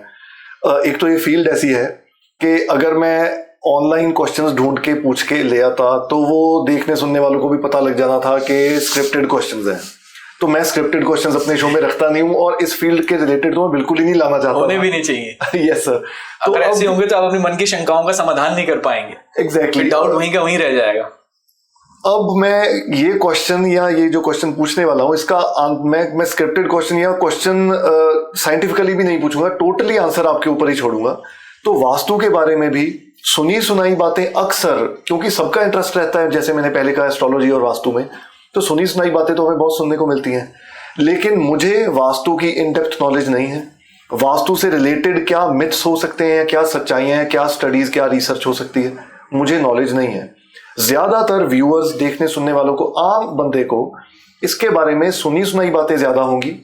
एक तो ये फील्ड ऐसी है कि अगर मैं ऑनलाइन क्वेश्चंस ढूंढ के पूछ के ले आता तो वो देखने सुनने वालों को भी पता लग जाना था कि स्क्रिप्टेड क्वेश्चंस हैं। तो मैं स्क्रिप्टेड क्वेश्चंस अपने शो में रखता नहीं हूं और इस फील्ड के रिलेटेड तो मैं बिल्कुल ही नहीं लाना चाहता, होने भी नहीं चाहिए। Yes sir. तो अगर ऐसे होंगे तो आप अपने मन की शंकाओं का समाधान नहीं कर पाएंगे, एग्जैक्टली, डाउट वहीं का वहीं रह जाएगा। अब मैं ये क्वेश्चन या ये जो क्वेश्चन पूछने वाला हूँ इसका मैं स्क्रिप्टेड क्वेश्चन या क्वेश्चन साइंटिफिकली भी नहीं पूछूंगा, टोटली आंसर आपके ऊपर ही छोड़ूंगा। तो वास्तु के बारे में भी सुनी सुनाई बातें अक्सर, क्योंकि सबका इंटरेस्ट रहता है जैसे मैंने पहले कहा एस्ट्रोलॉजी और वास्तु में, तो सुनी सुनाई बातें तो हमें बहुत सुनने को मिलती हैं, लेकिन मुझे वास्तु की इन डेप्थ नॉलेज नहीं है। वास्तु से रिलेटेड क्या मिथ्स हो सकते हैं, क्या सच्चाइयां हैं, क्या स्टडीज, क्या रिसर्च हो सकती है, मुझे नॉलेज नहीं है। ज्यादातर व्यूअर्स, देखने सुनने वालों को, आम बंदे को इसके बारे में सुनी सुनाई बातें ज्यादा होंगी,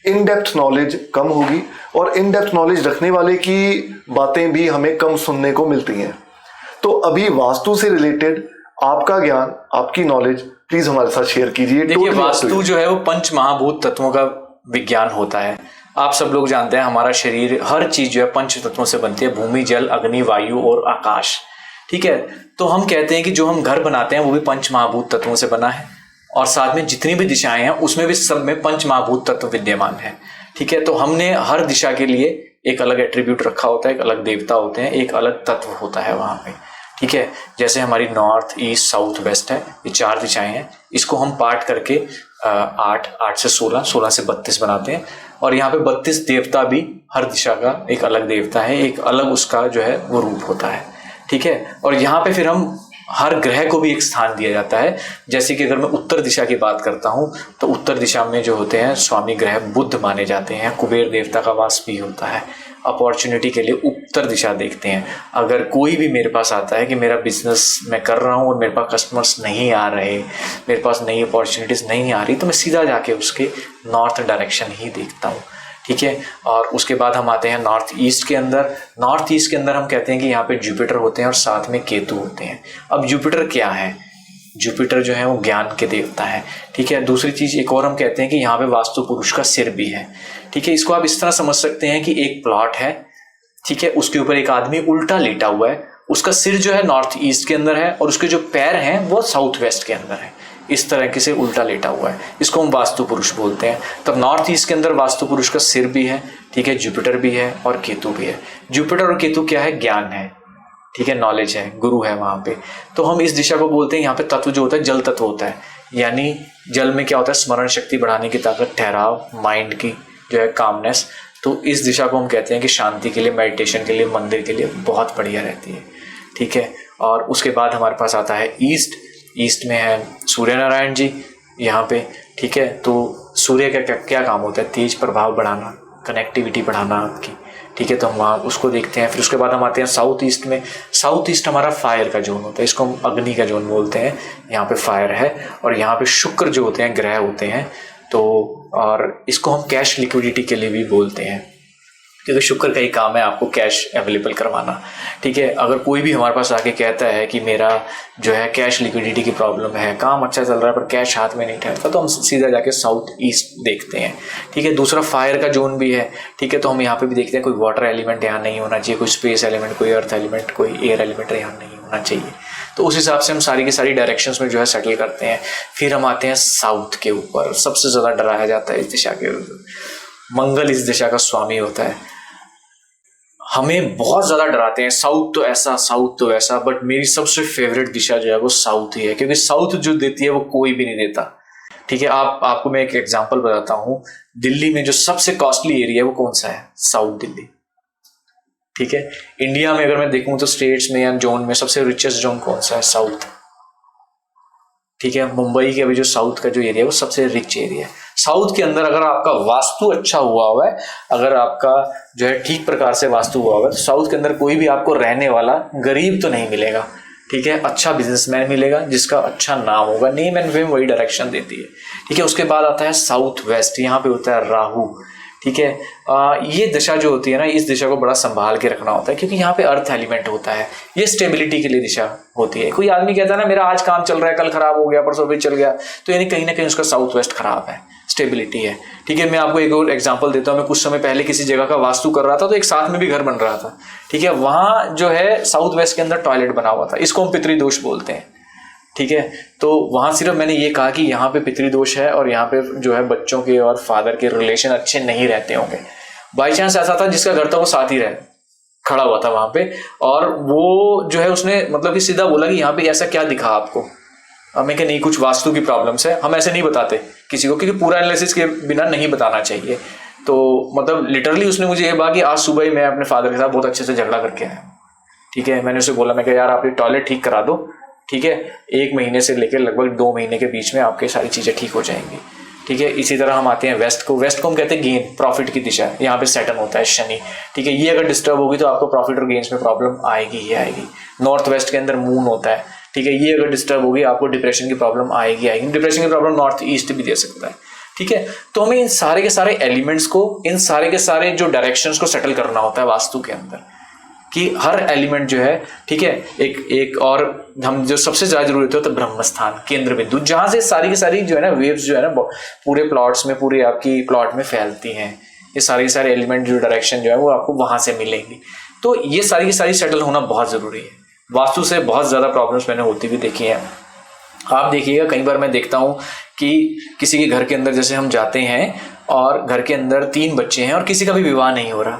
इन डेप्थ नॉलेज कम होगी, और इन डेप्थ नॉलेज रखने वाले की बातें भी हमें कम सुनने को मिलती हैं। तो अभी वास्तु से रिलेटेड आपका ज्ञान, आपकी नॉलेज प्लीज हमारे साथ शेयर कीजिए। देखिए, वास्तु जो है वो पंच महाभूत तत्वों का विज्ञान होता है। आप सब लोग जानते हैं हमारा शरीर, हर चीज जो है पंच तत्वों से बनती है, भूमि, जल, अग्नि, वायु और आकाश, ठीक है। तो हम कहते हैं कि जो हम घर बनाते हैं वो भी पंच महाभूत तत्वों से बना है, और साथ में जितनी भी दिशाएं हैं उसमें भी सब में पंच महाभूत तत्व विद्यमान है, ठीक है। तो हमने हर दिशा के लिए एक अलग एट्रीब्यूट रखा होता है, एक अलग देवता होते हैं, एक अलग तत्व होता है वहां पे, ठीक है। जैसे हमारी नॉर्थ, ईस्ट, साउथ, वेस्ट है, ये 4 दिशाएं हैं। इसको हम पार्ट करके 8 से 16, 16 से 32 बनाते हैं, और यहाँ पे 32 देवता भी, हर दिशा का एक अलग देवता है, एक अलग उसका जो है वो रूप होता है, ठीक है। और यहाँ पे फिर हम हर ग्रह को भी एक स्थान दिया जाता है। जैसे कि अगर मैं उत्तर दिशा की बात करता हूँ तो उत्तर दिशा में जो होते हैं स्वामी ग्रह बुध माने जाते हैं, कुबेर देवता का वास भी होता है। अपॉर्चुनिटी के लिए उत्तर दिशा देखते हैं। अगर कोई भी मेरे पास आता है कि मेरा बिजनेस मैं कर रहा हूँ और मेरे पास कस्टमर्स नहीं आ रहे, मेरे पास नई अपॉर्चुनिटीज़ नहीं आ रही, तो मैं सीधा जाके उसके नॉर्थ डायरेक्शन ही देखता हूँ, ठीक है। और उसके बाद हम आते हैं नॉर्थ ईस्ट के अंदर। नॉर्थ ईस्ट के अंदर हम कहते हैं कि यहाँ पे जुपिटर होते हैं और साथ में केतु होते हैं। अब जुपिटर क्या है? जुपिटर जो है वो ज्ञान के देवता है, ठीक है। दूसरी चीज एक और हम कहते हैं कि यहाँ पे वास्तु पुरुष का सिर भी है, ठीक है। इसको आप इस तरह समझ सकते हैं कि एक प्लॉट है, ठीक है, उसके ऊपर एक आदमी उल्टा लेटा हुआ है, उसका सिर जो है नॉर्थ ईस्ट के अंदर है और उसके जो पैर हैं वो साउथ वेस्ट के अंदर है, इस तरह से उल्टा लेटा हुआ है। इसको हम वास्तु पुरुष बोलते हैं। तब नॉर्थ ईस्ट के अंदर वास्तु पुरुष का सिर भी है, ठीक है, जुपिटर भी है और केतु भी है। जुपिटर और केतु क्या है? ज्ञान है, ठीक है, नॉलेज है, गुरु है वहां पे। तो हम इस दिशा को बोलते हैं, यहाँ पे तत्व जो होता है जल तत्व होता है, यानी जल में क्या होता है? स्मरण शक्ति बढ़ाने की ताकत, ठहराव, माइंड की जो है कामनेस। तो इस दिशा को हम कहते हैं कि शांति के लिए, मेडिटेशन के लिए, मंदिर के लिए बहुत बढ़िया रहती है, ठीक है। और उसके बाद हमारे पास आता है ईस्ट। ईस्ट में है सूर्य नारायण जी यहाँ पे, ठीक है। तो सूर्य का क्या काम होता है? तेज प्रभाव बढ़ाना, कनेक्टिविटी बढ़ाना आपकी, ठीक है। तो हम वहाँ उसको देखते हैं। फिर उसके बाद हम आते हैं साउथ ईस्ट में। साउथ ईस्ट हमारा फायर का जोन होता है, इसको हम अग्नि का जोन बोलते हैं। यहाँ पे फायर है और यहाँ पे शुक्र जो होते हैं ग्रह होते हैं। तो और इसको हम कैश लिक्विडिटी के लिए भी बोलते हैं, क्योंकि शुक्र का ही काम है आपको कैश अवेलेबल करवाना, ठीक है। अगर कोई भी हमारे पास आके कहता है कि मेरा जो है कैश लिक्विडिटी की प्रॉब्लम है, काम अच्छा चल रहा है पर कैश हाथ में नहीं ठहरता, तो हम सीधा जाके साउथ ईस्ट देखते हैं, ठीक है। दूसरा फायर का जोन भी है, ठीक है। तो हम यहाँ पे भी देखते हैं कोई वाटर एलिमेंट यहाँ नहीं होना चाहिए, कोई स्पेस एलिमेंट, कोई अर्थ एलिमेंट, कोई एयर एलिमेंट यहाँ नहीं होना चाहिए। तो उस हिसाब से हम सारी की सारी डायरेक्शंस में जो है सेटल करते हैं। फिर हम आते हैं साउथ के ऊपर। सबसे ज़्यादा डराया जाता है इस दिशा के, मंगल इस दिशा का स्वामी होता है। हमें बहुत ज्यादा डराते हैं, साउथ तो ऐसा, साउथ तो ऐसा, बट मेरी सबसे फेवरेट दिशा जो है वो साउथ ही है, क्योंकि साउथ जो देती है वो कोई भी नहीं देता। ठीक है, आपको मैं एक एग्जांपल बताता हूँ। दिल्ली में जो सबसे कॉस्टली एरिया है वो कौन सा है? साउथ दिल्ली। ठीक है, इंडिया में अगर मैं देखूं तो स्टेट्स में या जोन में सबसे रिचेस्ट जोन कौन सा है? साउथ। ठीक है, मुंबई के अभी जो साउथ का जो एरिया है वो सबसे रिच एरिया है। साउथ के अंदर अगर आपका वास्तु अच्छा हुआ है, अगर आपका जो है ठीक प्रकार से वास्तु हुआ है, तो साउथ के अंदर कोई भी आपको रहने वाला गरीब तो नहीं मिलेगा। ठीक है, अच्छा बिजनेसमैन मिलेगा जिसका अच्छा नाम होगा, नेम एंड फेम वही डायरेक्शन देती है। ठीक है, उसके बाद आता है साउथ वेस्ट, यहाँ पे होता है राहु। ठीक है, ये दिशा जो होती है ना, इस दिशा को बड़ा संभाल के रखना होता है, क्योंकि यहाँ पे अर्थ एलिमेंट होता है, ये स्टेबिलिटी के लिए दिशा होती है। कोई आदमी कहता है ना मेरा आज काम चल रहा है, कल खराब हो गया, परसों भी चल गया, तो यानी कहीं ना कहीं उसका साउथ वेस्ट खराब है, स्टेबिलिटी है। ठीक है, मैं आपको एक और एग्जांपल देता हूँ। मैं कुछ समय पहले किसी जगह का वास्तु कर रहा था, तो एक साथ में भी घर बन रहा था। ठीक है, वहां जो है साउथ वेस्ट के अंदर टॉयलेट बना हुआ था, इसको हम पितृदोष बोलते हैं। ठीक है, तो वहां सिर्फ मैंने ये कहा कि यहाँ पे पितृदोष है और यहाँ पे जो है बच्चों के और फादर के रिलेशन अच्छे नहीं रहते होंगे। बाई चांस ऐसा था जिसका घर था वो साथ ही खड़ा हुआ था वहां पे, और वो जो है उसने मतलब कि सीधा बोला कि यहाँ पे ऐसा क्या दिखा आपको? हमें कि नहीं, कुछ वास्तु की प्रॉब्लम्स है। हम ऐसे नहीं बताते किसी को, क्योंकि पूरा एनालिसिस के बिना नहीं बताना चाहिए। तो मतलब लिटरली उसने मुझे ये कहा कि आज सुबह ही मैं अपने फादर के साथ बहुत अच्छे से झगड़ा करके आया। ठीक है, मैंने उसे बोला, मैं कहा यार आप ये टॉयलेट ठीक करा दो। ठीक है, 1 महीने से लेकर लगभग 2 महीने के बीच में आपके सारी चीजें ठीक हो जाएंगी। ठीक है, इसी तरह हम आते हैं वेस्ट को हम कहते हैं गेन, प्रॉफिट की दिशा। यहाँ पे सैटर्न होता है, शनि। ठीक है, ये अगर डिस्टर्ब होगी तो आपको प्रॉफिट और गेन्स में प्रॉब्लम आएगी ही आएगी। नॉर्थ वेस्ट के अंदर मून होता है। ठीक है, ये अगर डिस्टर्ब होगी आपको डिप्रेशन की प्रॉब्लम आएगी। डिप्रेशन की प्रॉब्लम नॉर्थ ईस्ट भी दे सकता है। ठीक है, तो हमें इन सारे के सारे एलिमेंट्स को, इन सारे के सारे जो डायरेक्शंस को सेटल करना होता है वास्तु के अंदर, कि हर एलिमेंट जो है, ठीक है, एक और हम जो सबसे ज्यादा जरूरी होता है तो ब्रह्म स्थान, केंद्र बिंदु, जहां से सारी की सारी जो है ना वेव्स जो है ना पूरे प्लॉट्स में, पूरे आपकी प्लॉट में फैलती हैं। ये सारे के सारे एलिमेंट जो डायरेक्शन जो है वो आपको वहां से मिलेंगी। तो ये सारी की सारी सेटल होना बहुत जरूरी है। वास्तु से बहुत ज्यादा प्रॉब्लम्स मैंने होती भी देखी हैं। आप देखिएगा, कई बार मैं देखता हूँ कि किसी के घर के अंदर जैसे हम जाते हैं और घर के अंदर 3 बच्चे हैं और किसी का भी विवाह नहीं हो रहा।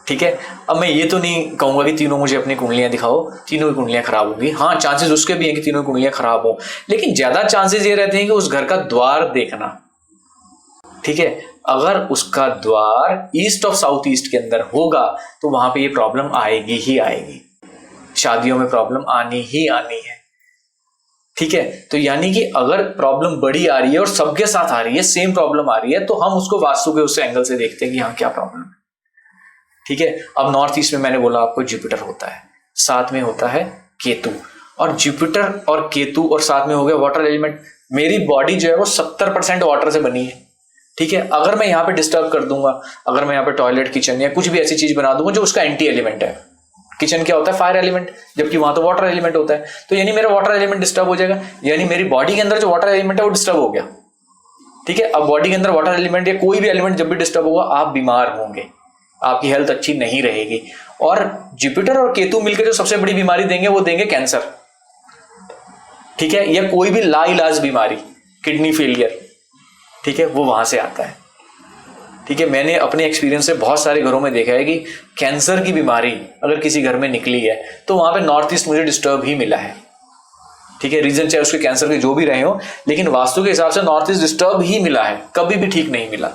ठीक है, अब मैं ये तो नहीं कहूंगा कि तीनों मुझे अपनी कुंडलियां दिखाओ, तीनों की कुंडलियां खराब होगी। हाँ, चांसेस उसके भी हैं कि तीनों की कुंडलियां खराब हो, लेकिन ज्यादा चांसेस ये रहते हैं कि उस घर का द्वार देखना। ठीक है, अगर उसका द्वार ईस्ट ऑफ साउथ ईस्ट के अंदर होगा तो वहां पे ये प्रॉब्लम आएगी ही आएगी, शादियों में प्रॉब्लम आनी ही आनी है। ठीक है, तो यानी कि अगर प्रॉब्लम बड़ी आ रही है और सबके साथ आ रही है, सेम प्रॉब्लम आ रही है, तो हम उसको वास्तु के उस एंगल से देखते हैं कि हाँ क्या प्रॉब्लम है। ठीक है, अब नॉर्थ ईस्ट में मैंने बोला आपको जुपिटर होता है, साथ में होता है केतु, और जुपिटर और केतु और साथ में हो गया वाटर एलिमेंट। मेरी बॉडी जो है वो 70% वाटर से बनी है। ठीक है, अगर मैं यहाँ पे डिस्टर्ब कर दूंगा, अगर मैं यहाँ पे टॉयलेट, किचन या कुछ भी ऐसी चीज बना दूंगा जो उसका एंटी एलिमेंट है। किचन क्या होता है? फायर एलिमेंट, जबकि वहां तो वाटर एलिमेंट होता है। तो यानी मेरा वाटर एलिमेंट डिस्टर्ब हो जाएगा, यानी मेरी बॉडी के अंदर जो वाटर एलिमेंट है वो डिस्टर्ब हो गया। ठीक है, अब बॉडी के अंदर वाटर एलिमेंट या कोई भी एलिमेंट जब भी डिस्टर्ब होगा आप बीमार होंगे, आपकी हेल्थ अच्छी नहीं रहेगी। और जुपिटर और केतु मिलकर जो सबसे बड़ी बीमारी देंगे वो देंगे कैंसर। ठीक है, या कोई भी लाइलाज बीमारी, किडनी फेलियर, ठीक है, वो वहां से आता है। ठीक है, मैंने अपने एक्सपीरियंस से बहुत सारे घरों में देखा है कि कैंसर की बीमारी अगर किसी घर में निकली है तो वहां पे नॉर्थ ईस्ट मुझे डिस्टर्ब ही मिला है। ठीक है, रीजन चाहे उसके कैंसर के जो भी रहे हो, लेकिन वास्तु के हिसाब से नॉर्थ ईस्ट डिस्टर्ब ही मिला है, कभी भी ठीक नहीं मिला।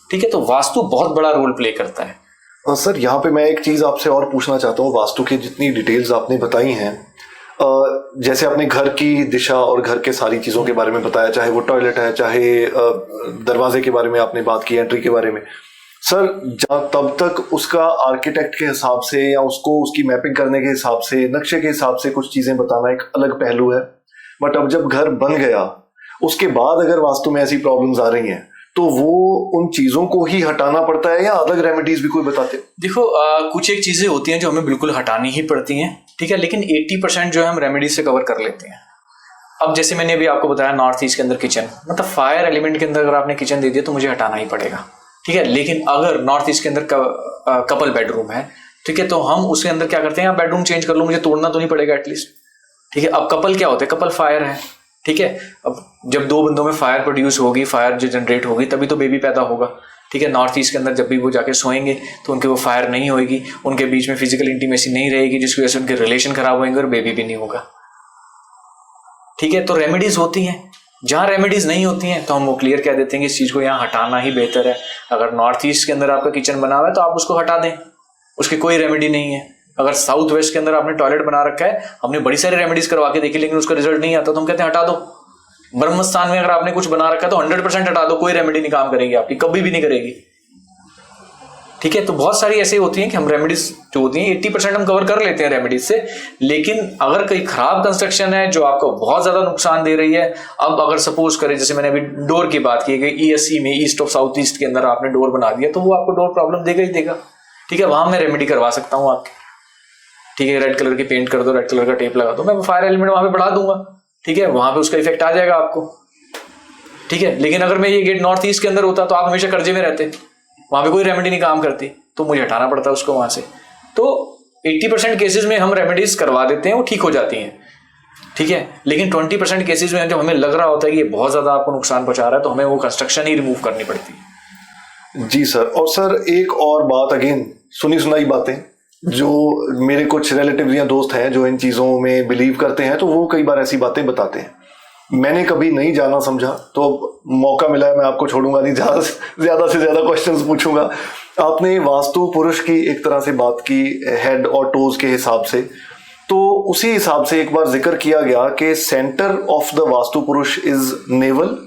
ठीक है, तो वास्तु बहुत बड़ा रोल प्ले करता है। सर, यहाँ पे मैं एक चीज आपसे और पूछना चाहता हूँ। वास्तु की जितनी डिटेल्स आपने बताई हैं, जैसे आपने घर की दिशा और घर के सारी चीजों के बारे में बताया, चाहे वो टॉयलेट है, चाहे दरवाजे के बारे में आपने बात की, एंट्री के बारे में, सर तब तक उसका आर्किटेक्ट के हिसाब से या उसको उसकी मैपिंग करने के हिसाब से, नक्शे के हिसाब से कुछ चीजें बताना एक अलग पहलू है। बट अब जब घर बन गया उसके बाद अगर वास्तु में ऐसी प्रॉब्लम्स आ रही हैं तो वो उन चीजों को ही हटाना पड़ता है या अलग रेमेडीज भी कोई बताते हैं? देखो, कुछ एक चीजें होती हैं जो हमें बिल्कुल हटानी ही पड़ती हैं। ठीक है, लेकिन 80% जो है हम रेमेडीज से कवर कर लेते हैं। अब जैसे मैंने अभी आपको बताया नॉर्थ ईस्ट के अंदर किचन, मतलब फायर एलिमेंट के अंदर अगर आपने किचन दे दिया तो मुझे हटाना ही पड़ेगा। ठीक है, लेकिन अगर नॉर्थ ईस्ट के अंदर कपल बेडरूम है, ठीक है, तो हम उसके अंदर क्या करते हैं, आप बेडरूम चेंज कर लो, मुझे तोड़ना तो नहीं पड़ेगा एटलीस्ट। ठीक है, अब कपल क्या होते हैं? कपल फायर है। ठीक है, अब जब 2 बंदों में फायर प्रोड्यूस होगी, फायर जो जनरेट होगी, तभी तो बेबी पैदा होगा। ठीक है, नॉर्थ ईस्ट के अंदर जब भी वो जाके सोएंगे तो उनके वो फायर नहीं होगी, उनके बीच में फिजिकल इंटीमेसी नहीं रहेगी, जिसकी वजह से उनके रिलेशन खराब होंगे और बेबी भी नहीं होगा। ठीक है, तो रेमेडीज होती हैं। जहाँ रेमेडीज नहीं होती हैं तो हम वो क्लियर कह देते हैं कि इस चीज को यहाँ हटाना ही बेहतर है। अगर नॉर्थ ईस्ट के अंदर आपका किचन बना हुआ है तो आप उसको हटा दें, उसकी कोई रेमेडी नहीं है। अगर साउथ वेस्ट के अंदर आपने टॉयलेट बना रखा है, हमने बड़ी सारी रेमेडीज करवा के देखी लेकिन उसका रिजल्ट नहीं आता तो हम कहते हैं हटा दो। ब्रह्म स्थान में अगर आपने कुछ बना रखा है तो 100% हटा दो, कोई रेमेडी नहीं काम करेगी आपकी, कभी भी नहीं करेगी। ठीक है, तो बहुत सारी ऐसी होती हैं कि हम रेमेडीज जो होती हैं 80% हम कवर कर लेते हैं रेमेडीज से, लेकिन अगर कोई खराब कंस्ट्रक्शन है जो आपको बहुत ज्यादा नुकसान दे रही है, अब अगर सपोज करें जैसे मैंने अभी डोर की बात की गई, ईएसई में ईस्ट ऑफ साउथ ईस्ट के अंदर आपने डोर बना दिया तो वो आपको डोर प्रॉब्लम देगा ही देगा। ठीक है, वहां मैं रेमेडी करवा सकता हूँ आपके। ठीक है, रेड कलर की पेंट कर दो, रेड कलर का टेप लगा दो, मैं फायर एलिमेंट वहां पे बढ़ा दूंगा। ठीक है, वहां पे उसका इफेक्ट आ जाएगा आपको। ठीक है, लेकिन अगर मैं ये गेट नॉर्थ ईस्ट के अंदर होता तो आप हमेशा कर्जे में रहते, वहां पे कोई रेमेडी नहीं काम करती, तो मुझे हटाना पड़ता उसको वहां से। तो 80% केसेस में हम रेमेडीज करवा देते हैं, वो ठीक हो जाती हैं। ठीक है, लेकिन 20% केसेस में जब हमें लग रहा होता है कि ये बहुत ज्यादा आपको नुकसान पहुंचा रहा है तो हमें वो कंस्ट्रक्शन ही रिमूव करनी पड़ती है। जी सर। और सर एक और बात, अगेन सुनी सुनाई बातें, जो मेरे कुछ रिलेटिव या दोस्त हैं जो इन चीज़ों में बिलीव करते हैं तो वो कई बार ऐसी बातें बताते हैं। मैंने कभी नहीं जाना समझा, तो मौका मिला है मैं आपको छोड़ूंगा नहीं, ज़्यादा से ज़्यादा क्वेश्चंस पूछूंगा। आपने वास्तु पुरुष की एक तरह से बात की हेड और टोज के हिसाब से, तो उसी हिसाब से एक बार जिक्र किया गया कि सेंटर ऑफ द वास्तु पुरुष इज नेवल,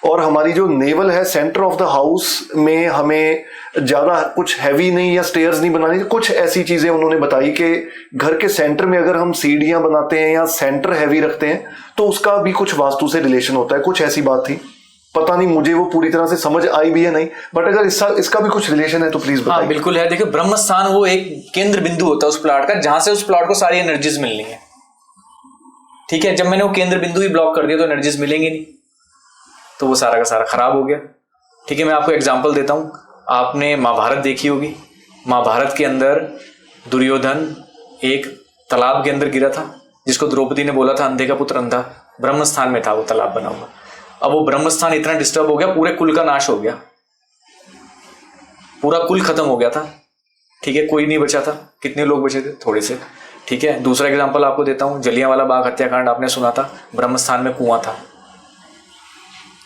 और हमारी जो नेवल है सेंटर ऑफ द हाउस में हमें ज्यादा कुछ हैवी नहीं या स्टेयर्स नहीं बनानी, कुछ ऐसी चीजें उन्होंने बताई कि घर के सेंटर में अगर हम सीढ़ियां बनाते हैं या सेंटर हैवी रखते हैं तो उसका भी कुछ वास्तु से रिलेशन होता है, कुछ ऐसी बात थी। पता नहीं मुझे वो पूरी तरह से समझ आई भी है नहीं, बट अगर इसका भी कुछ रिलेशन है तो प्लीज बताइए। हाँ बिल्कुल है। देखिए, ब्रह्म स्थान वो एक केंद्र बिंदु होता है उस प्लॉट का, जहां से उस प्लॉट को सारी एनर्जीज मिलनी है। ठीक है, जब मैंने वो केंद्र बिंदु ही ब्लॉक कर दिया तो एनर्जीज मिलेंगी नहीं, तो वो सारा का सारा खराब हो गया। ठीक है, मैं आपको एग्जांपल देता हूं। आपने महाभारत देखी होगी। महाभारत के अंदर दुर्योधन एक तालाब के अंदर गिरा था, जिसको द्रौपदी ने बोला था अंधे का पुत्र अंधा। ब्रह्म स्थान में था वो तालाब बना हुआ। अब वो ब्रह्म स्थान इतना डिस्टर्ब हो गया, पूरे कुल का नाश हो गया, पूरा कुल खत्म हो गया था। ठीक है, कोई नहीं बचा था। कितने लोग बचे थे? थोड़े से। ठीक है, दूसरा एग्जांपल आपको देता हूं। जलियांवाला बाग हत्याकांड आपने सुना था। ब्रह्म स्थान में कुआं था,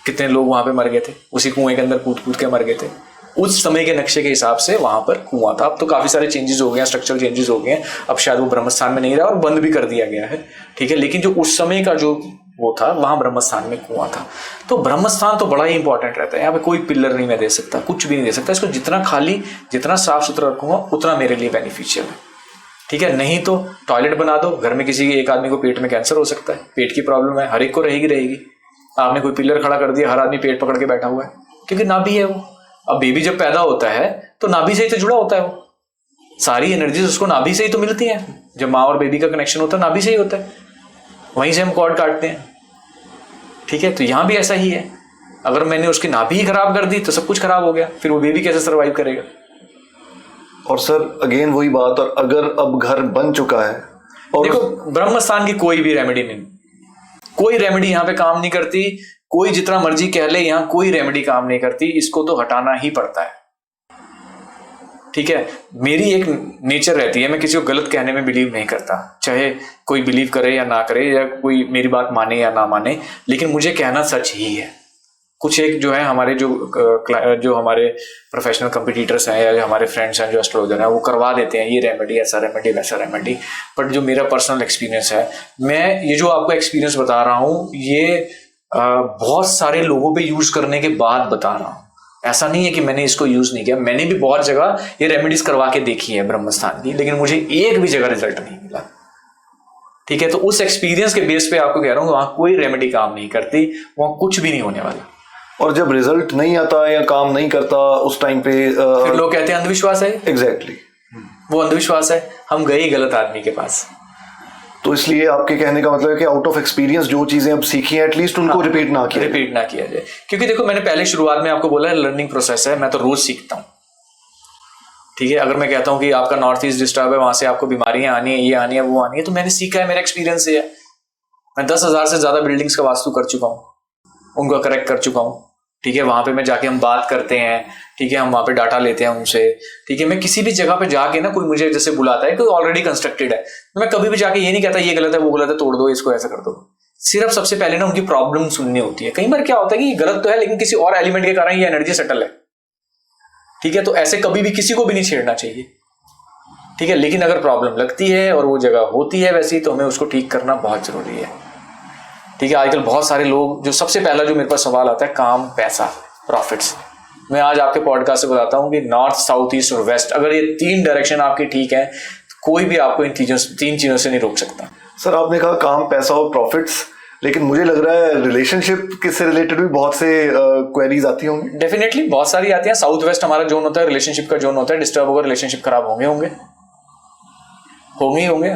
कितने लोग वहां पे मर गए थे, उसी कुएं के अंदर कूद कूद के मर गए थे। उस समय के नक्शे के हिसाब से वहां पर कुआं था। अब तो काफी सारे चेंजेस हो गए हैं, स्ट्रक्चरल चेंजेस हो गए हैं, अब शायद वो ब्रह्म स्थान में नहीं रहा और बंद भी कर दिया गया है। ठीक है, लेकिन जो उस समय का जो वो था, वहां ब्रह्म स्थान में कुआं था। तो ब्रह्म स्थान तो बड़ा ही इंपॉर्टेंट रहता है। यहाँ पे कोई पिलर नहीं मैं दे सकता, कुछ भी नहीं दे सकता। इसको जितना खाली, जितना साफ सुथरा रखूंगा उतना मेरे लिए बेनिफिशियल है। ठीक है, नहीं तो टॉयलेट बना दो। घर में किसी एक आदमी को पेट में कैंसर हो सकता है, पेट की प्रॉब्लम है, हर एक को रहेगी। आपने कोई पिलर खड़ा कर दिया, हर आदमी पेट पकड़ के बैठा हुआ है, क्योंकि नाभि है वो। अब बेबी जब पैदा होता है तो नाभि से ही तो जुड़ा होता है वो, सारी एनर्जीज उसको नाभि से ही तो मिलती हैं। जब माँ और बेबी का कनेक्शन होता है नाभि से ही होता है, वहीं से हम कॉर्ड काटते हैं। ठीक है, तो यहां भी ऐसा ही है। अगर मैंने उसकी नाभि ही खराब कर दी तो सब कुछ खराब हो गया, फिर वो बेबी कैसे सर्वाइव करेगा? और सर अगेन वही बात, और अगर अब घर बन चुका है और देखो, ब्रह्म स्थान की कोई भी रेमेडी नहीं, कोई रेमेडी यहाँ पे काम नहीं करती। कोई जितना मर्जी कह ले, यहाँ कोई रेमेडी काम नहीं करती। इसको तो हटाना ही पड़ता है। ठीक है, मेरी एक नेचर रहती है, मैं किसी को गलत कहने में बिलीव नहीं करता, चाहे कोई बिलीव करे या ना करे, या कोई मेरी बात माने या ना माने, लेकिन मुझे कहना सच ही है। कुछ एक जो है हमारे जो हमारे प्रोफेशनल कंपटीटर्स हैं या जो हमारे फ्रेंड्स हैं जो एस्ट्रोलॉजर हैं, वो करवा देते हैं ये रेमेडी, ऐसा रेमेडी, वैसा रेमेडी। बट जो मेरा पर्सनल एक्सपीरियंस है, मैं ये जो आपको एक्सपीरियंस बता रहा हूँ, ये बहुत सारे लोगों पे यूज करने के बाद बता रहा हूँ। ऐसा नहीं है कि मैंने इसको यूज नहीं किया। मैंने भी बहुत जगह ये रेमेडीज करवा के देखी है ब्रह्म स्थान की, लेकिन मुझे एक भी जगह रिजल्ट नहीं मिला। ठीक है, तो उस एक्सपीरियंस के बेस पे आपको कह रहा हूँ, वहां कोई रेमेडी काम नहीं करती, वहां कुछ भी नहीं होने वाला। और जब रिजल्ट नहीं आता या काम नहीं करता उस टाइम पे फिर लोग कहते हैं अंधविश्वास है। एग्जैक्टली, वो अंधविश्वास है, हम गए गलत आदमी के पास। तो इसलिए आपके कहने का मतलब है कि आउट ऑफ एक्सपीरियंस जो चीजें अब सीखी हैं एटलीस्ट उनको रिपीट ना किया जाए। क्योंकि देखो, मैंने पहले शुरुआत में आपको बोला है लर्निंग प्रोसेस है, मैं तो रोज सीखता हूँ। ठीक है, अगर मैं कहता हूँ कि आपका नॉर्थ ईस्ट डिस्टर्ब है, वहां से आपको बीमारियां आनी है, ये आनी है, वो आनी है, तो मैंने सीखा है, मेरा एक्सपीरियंस है। मैं 10,000 से ज्यादा बिल्डिंग्स का वास्तु कर चुका हूँ, उनको करेक्ट कर चुका हूँ। ठीक है, वहां पे मैं जाके हम बात करते हैं। ठीक ठीक है, हम वहाँ पे डाटा लेते हैं उनसे, ठीक है। मैं किसी भी जगह पे जाके ना, कोई मुझे जैसे बुलाता है, कोई ऑलरेडी कंस्ट्रक्टेड है, तो मैं कभी भी जाके ये नहीं कहता ये गलत है वो गलत है, तोड़ दो इसको, ऐसा कर दो। सिर्फ सबसे पहले ना उनकी प्रॉब्लम सुननी होती है। कई बार क्या होता है कि ये गलत तो है लेकिन किसी और एलिमेंट के कारण ये एनर्जी सेटल है, ठीक है, तो ऐसे कभी भी किसी को भी नहीं छेड़ना चाहिए, ठीक है। लेकिन अगर प्रॉब्लम लगती है और वो जगह होती है वैसी, तो हमें उसको ठीक करना बहुत जरूरी है, ठीक है। आजकल बहुत सारे लोग, जो सबसे पहला जो मेरे पास सवाल आता है, काम, पैसा, प्रॉफिट्स। मैं आज आपके पॉडकास्ट से बताता हूं कि नॉर्थ, साउथ, ईस्ट और वेस्ट, अगर ये 3 डायरेक्शन आपकी ठीक है तो कोई भी आपको इन 3 चीजों से नहीं रोक सकता। सर आपने कहा काम, पैसा और प्रॉफिट्स, लेकिन मुझे लग रहा है रिलेशनशिप से रिलेटेड भी बहुत से क्वेरीज आती होंगी। डेफिनेटली बहुत सारी आती हैं। साउथ वेस्ट हमारा जोन होता है, रिलेशनशिप का जोन होता है। डिस्टर्ब होगा, रिलेशनशिप खराब होंगे।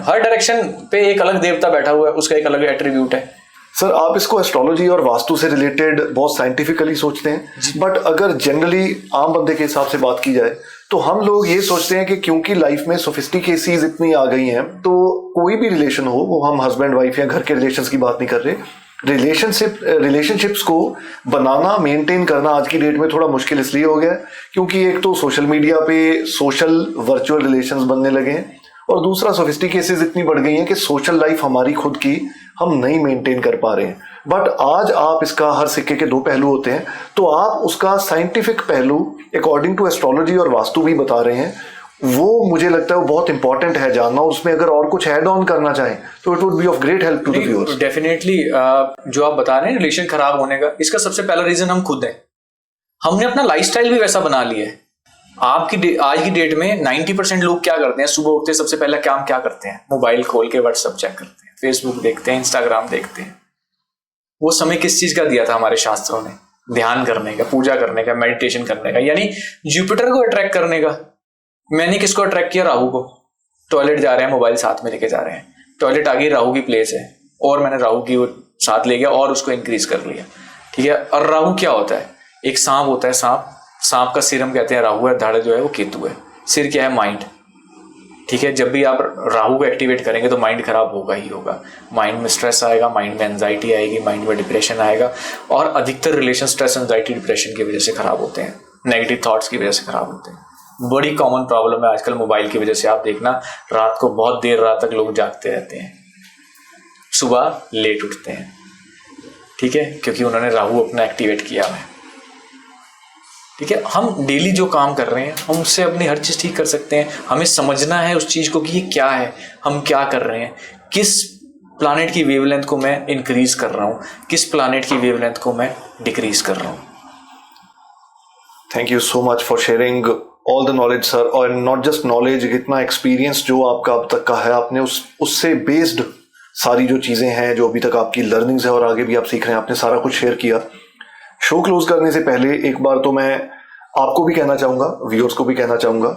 हर डायरेक्शन पे एक अलग देवता बैठा हुआ है, उसका एक अलग एट्रीब्यूट है। सर आप इसको एस्ट्रोलॉजी और वास्तु से रिलेटेड बहुत साइंटिफिकली सोचते हैं, बट अगर जनरली आम बंदे के हिसाब से बात की जाए तो हम लोग ये सोचते हैं कि क्योंकि लाइफ में सोफिस्टिकेसीज इतनी आ गई हैं, तो कोई भी रिलेशन हो, वो हम हस्बैंड वाइफ या घर के रिलेशंस की बात नहीं कर रहे, रिलेशनशिप्स को बनाना, मेंटेन करना आज की डेट में थोड़ा मुश्किल इसलिए हो गया है क्योंकि एक तो सोशल मीडिया पे सोशल वर्चुअल रिलेशंस बनने लगे हैं, और दूसरा सोफिस्टिकेसीज इतनी बढ़ गई हैं कि सोशल लाइफ हमारी खुद की हम नहीं मेंटेन कर पा रहे हैं। बट आज आप इसका, हर सिक्के के 2 पहलू होते हैं, तो आप उसका साइंटिफिक पहलू अकॉर्डिंग टू एस्ट्रोलॉजी और वास्तु भी बता रहे हैं। वो मुझे लगता है वो बहुत इंपॉर्टेंट है जानना। उसमें अगर और कुछ ऐड ऑन करना चाहें तो it would be of great help to the viewers. Definitely जो आप बता रहे हैं रिलेशन खराब होने का, इसका सबसे पहला रीजन हम खुद हैं। हमने अपना लाइफस्टाइल भी वैसा बना लिया है। आज की डेट में 90% लोग क्या करते हैं, सुबह उठते सबसे पहला काम क्या करते हैं, मोबाइल खोल के व्हाट्सएप चेक करते हैं, फेसबुक देखते हैं, इंस्टाग्राम देखते हैं। वो समय किस चीज का दिया था हमारे शास्त्रों ने? ध्यान करने का, पूजा करने का, मेडिटेशन करने का, यानी जुपिटर को अट्रैक्ट करने का। मैंने किसको अट्रैक्ट किया? राहु को। टॉयलेट जा रहे हैं, मोबाइल साथ में लेके जा रहे हैं, टॉयलेट आगे राहु की प्लेस है और मैंने राहु की वो साथ ले गया और उसको इंक्रीज कर लिया, ठीक है। और राहु क्या होता है? एक सांप होता है। सांप का सिर हम कहते हैं राहु है, धड़ जो है वो केतु है। सिर क्या है? माइंड, ठीक है। जब भी आप राहु को एक्टिवेट करेंगे तो माइंड खराब होगा ही होगा। माइंड में स्ट्रेस आएगा, माइंड में एंजाइटी आएगी, माइंड में डिप्रेशन आएगा, और अधिकतर रिलेशन स्ट्रेस, एंजाइटी, डिप्रेशन की वजह से खराब होते हैं, नेगेटिव थॉट्स की वजह से खराब होते हैं। बड़ी कॉमन प्रॉब्लम है आजकल मोबाइल की वजह से। आप देखना रात को बहुत देर रात तक लोग जागते रहते हैं, सुबह लेट उठते हैं, ठीक है, क्योंकि उन्होंने राहु अपना एक्टिवेट किया है, ठीक है। हम डेली जो काम कर रहे हैं हम उससे अपनी हर चीज ठीक कर सकते हैं। हमें समझना है उस चीज को कि ये क्या है, हम क्या कर रहे हैं, किस प्लैनेट की वेवलेंथ को मैं इंक्रीज कर रहा हूँ, किस प्लैनेट की वेवलेंथ को मैं डिक्रीज कर रहा हूँ। Thank you so much for sharing all the knowledge sir, और नॉट जस्ट नॉलेज, इतना एक्सपीरियंस जो आपका अब तक का है, आपने उससे बेस्ड सारी जो चीज़ें हैं, जो अभी तक आपकी लर्निंग्स है और आगे भी आप सीख रहे हैं, आपने सारा कुछ शेयर किया। शो क्लोज करने से पहले एक बार तो मैं आपको भी कहना चाहूँगा, व्यूअर्स को भी कहना चाहूँगा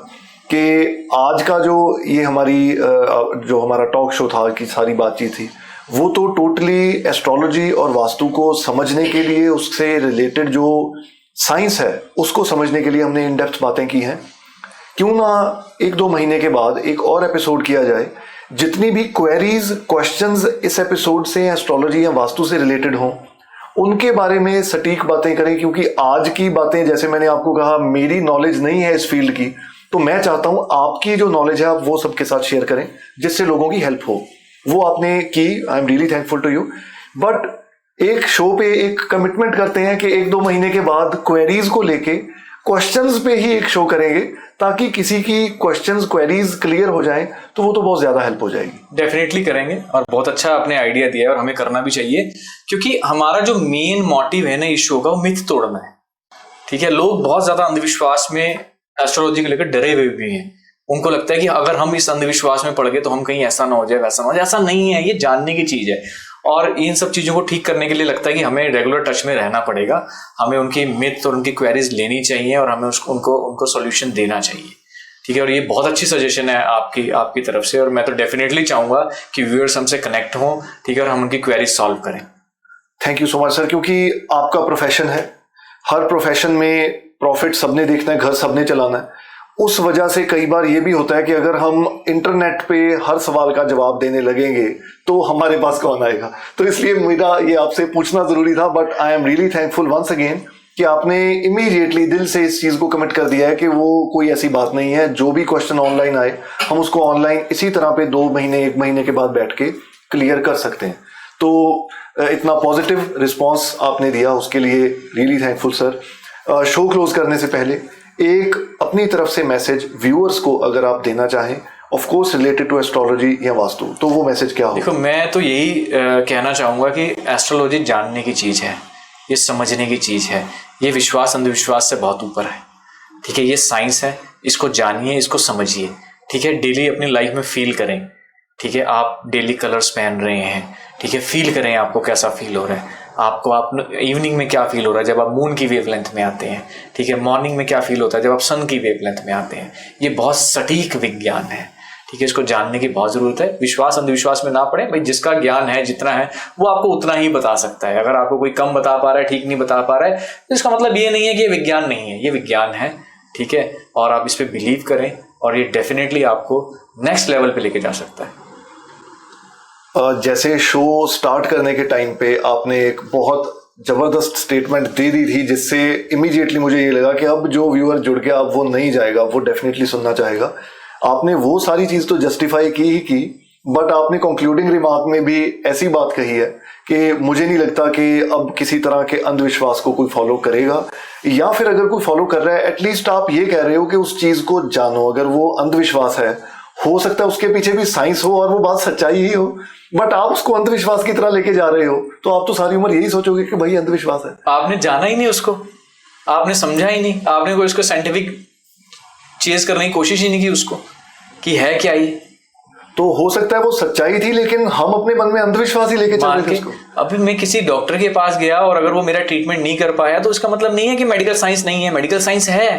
कि आज का जो ये हमारा टॉक शो था, कि सारी बातचीत थी, वो तो टोटली एस्ट्रोलॉजी और वास्तु को समझने के लिए, उससे रिलेटेड जो साइंस है उसको समझने के लिए हमने इन डेप्थ बातें की हैं। क्यों ना 1-2 महीने के बाद एक और एपिसोड किया जाए, जितनी भी क्वेरीज, क्वेश्चंस इस एपिसोड से एस्ट्रोलॉजी या वास्तु से रिलेटेड हों, उनके बारे में सटीक बातें करें। क्योंकि आज की बातें, जैसे मैंने आपको कहा, मेरी नॉलेज नहीं है इस फील्ड की, तो मैं चाहता हूं आपकी जो नॉलेज है आप वो सबके साथ शेयर करें, जिससे लोगों की हेल्प हो। वो आपने की, I am really thankful to you. But एक शो पे एक कमिटमेंट करते हैं कि 1-2 महीने के बाद क्वेरीज को लेके क्वेश्चंस पे ही एक शो करेंगे, ताकि किसी की क्वेश्चंस, क्वेरीज क्लियर हो जाएं, तो वो तो बहुत ज्यादा हेल्प हो जाएगी। डेफिनेटली करेंगे, और बहुत अच्छा आपने आइडिया दिया है और हमें करना भी चाहिए, क्योंकि हमारा जो मेन मोटिव है ना इस शो का, वो मिथ तोड़ना है, ठीक है। लोग बहुत ज्यादा अंधविश्वास में एस्ट्रोलॉजी को लेकर डरे हुए भी हैं। उनको लगता है कि अगर हम इस अंधविश्वास में पड़ गए तो हम कहीं ऐसा ना हो जाए, वैसा ना हो जाए। ऐसा नहीं है, ये जानने की चीज है। और इन सब चीजों को ठीक करने के लिए लगता है कि हमें रेगुलर टच में रहना पड़ेगा, हमें उनकी मिथ और उनकी क्वेरीज लेनी चाहिए और हमें उनको सॉल्यूशन देना चाहिए, ठीक है। और ये बहुत अच्छी सजेशन है आपकी तरफ से, और मैं तो डेफिनेटली चाहूंगा कि व्यूअर्स हमसे कनेक्ट हों, ठीक है, और हम उनकी क्वेरीज सॉल्व करें। Thank you so much sir, क्योंकि आपका प्रोफेशन है, हर प्रोफेशन में प्रॉफिट सबने देखना है, घर सबने चलाना है। उस वजह से कई बार ये भी होता है कि अगर हम इंटरनेट पे हर सवाल का जवाब देने लगेंगे तो हमारे पास कौन आएगा। तो इसलिए मेरा ये आपसे पूछना जरूरी था। But I am really thankful once again कि आपने इमीडिएटली दिल से इस चीज को कमिट कर दिया है कि वो कोई ऐसी बात नहीं है, जो भी क्वेश्चन ऑनलाइन आए हम उसको ऑनलाइन इसी तरह पे 2 महीने 1 महीने के बाद बैठ के क्लियर कर सकते हैं। तो इतना पॉजिटिव रिस्पॉन्स आपने दिया उसके लिए really thankful sir. Show close करने से पहले एक अपनी तरफ से मैसेज व्यूअर्स को अगर आप देना चाहें, of course related to astrology या वास्तु, तो वो मैसेज क्या हो? देखो, मैं तो यही कहना चाहूँगा कि एस्ट्रोलॉजी जानने की चीज़ है, ये समझने की चीज़ है, ये विश्वास अंधविश्वास से बहुत ऊपर है। ठीक है, ये साइंस है, इसको जानिए, इसको समझिए। ठीक है, डेली अपनी लाइफ में फील करें। ठीक है, आप डेली कलर्स पहन रहे हैं, ठीक है, फील करें आपको कैसा फील हो रहा है, आपको आप इवनिंग में क्या फील हो रहा है जब आप मून की वेवलेंथ में आते हैं। ठीक है, मॉर्निंग में क्या फील होता है जब आप सन की वेवलेंथ में आते हैं। ये बहुत सटीक विज्ञान है। ठीक है, इसको जानने की बहुत ज़रूरत है। विश्वास अंधविश्वास में ना पड़े भाई, जिसका ज्ञान है जितना है वो आपको उतना ही बता सकता है। अगर आपको कोई कम बता पा रहा है, ठीक नहीं बता पा रहा है, तो इसका मतलब ये नहीं है कि ये विज्ञान नहीं है, ये विज्ञान है। ठीक है, और आप इस पर बिलीव करें और ये डेफिनेटली आपको नेक्स्ट लेवल पे लेके जा सकता है। जैसे शो स्टार्ट करने के टाइम पे आपने एक बहुत जबरदस्त स्टेटमेंट दे दी थी, जिससे इमीडिएटली मुझे ये लगा कि अब जो व्यूअर जुड़ गया अब वो नहीं जाएगा, वो डेफिनेटली सुनना चाहेगा। आपने वो सारी चीज तो जस्टिफाई की ही की, बट आपने कंक्लूडिंग रिमार्क में भी ऐसी बात कही है कि मुझे नहीं लगता कि अब किसी तरह के अंधविश्वास को कोई फॉलो करेगा, या फिर अगर कोई फॉलो कर रहा है एटलीस्ट आप ये कह रहे हो कि उस चीज को जानो। अगर वो अंधविश्वास है, हो सकता है उसके पीछे भी साइंस हो और वो बात सच्चाई ही हो, बट आप उसको अंधविश्वास की तरह लेके जा रहे हो, तो आप तो सारी उम्र यही सोचोगे कि भाई अंधविश्वास है। आपने जाना ही नहीं उसको, आपने समझा ही नहीं, आपने कोई उसको साइंटिफिक चेज करने की कोशिश ही नहीं की उसको कि है क्या ये। तो हो सकता है वो सच्चाई थी, लेकिन हम अपने मन में अंधविश्वास ही लेके चल रहे थे उसको। अभी मैं किसी डॉक्टर के पास गया और अगर वो मेरा ट्रीटमेंट नहीं कर पाया, तो इसका मतलब नहीं है कि मेडिकल साइंस नहीं है, मेडिकल साइंस है।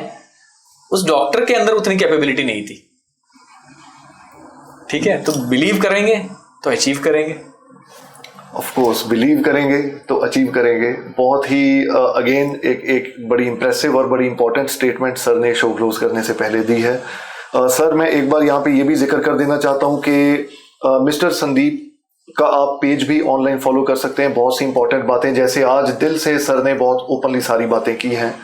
उस डॉक्टर के अंदर उतनी कैपेबिलिटी नहीं थी। ठीक है, तो बिलीव करेंगे तो अचीव करेंगे। ऑफ कोर्स बिलीव करेंगे तो अचीव करेंगे। बहुत ही अगेन एक बड़ी इंप्रेसिव और बड़ी इंपॉर्टेंट स्टेटमेंट सर ने शो क्लोज करने से पहले दी है। सर मैं एक बार यहाँ पे ये भी जिक्र कर देना चाहता हूँ कि मिस्टर संदीप का आप पेज भी ऑनलाइन फॉलो कर सकते हैं। बहुत सी इंपॉर्टेंट बातें, जैसे आज दिल से सर ने बहुत ओपनली सारी बातें की हैं,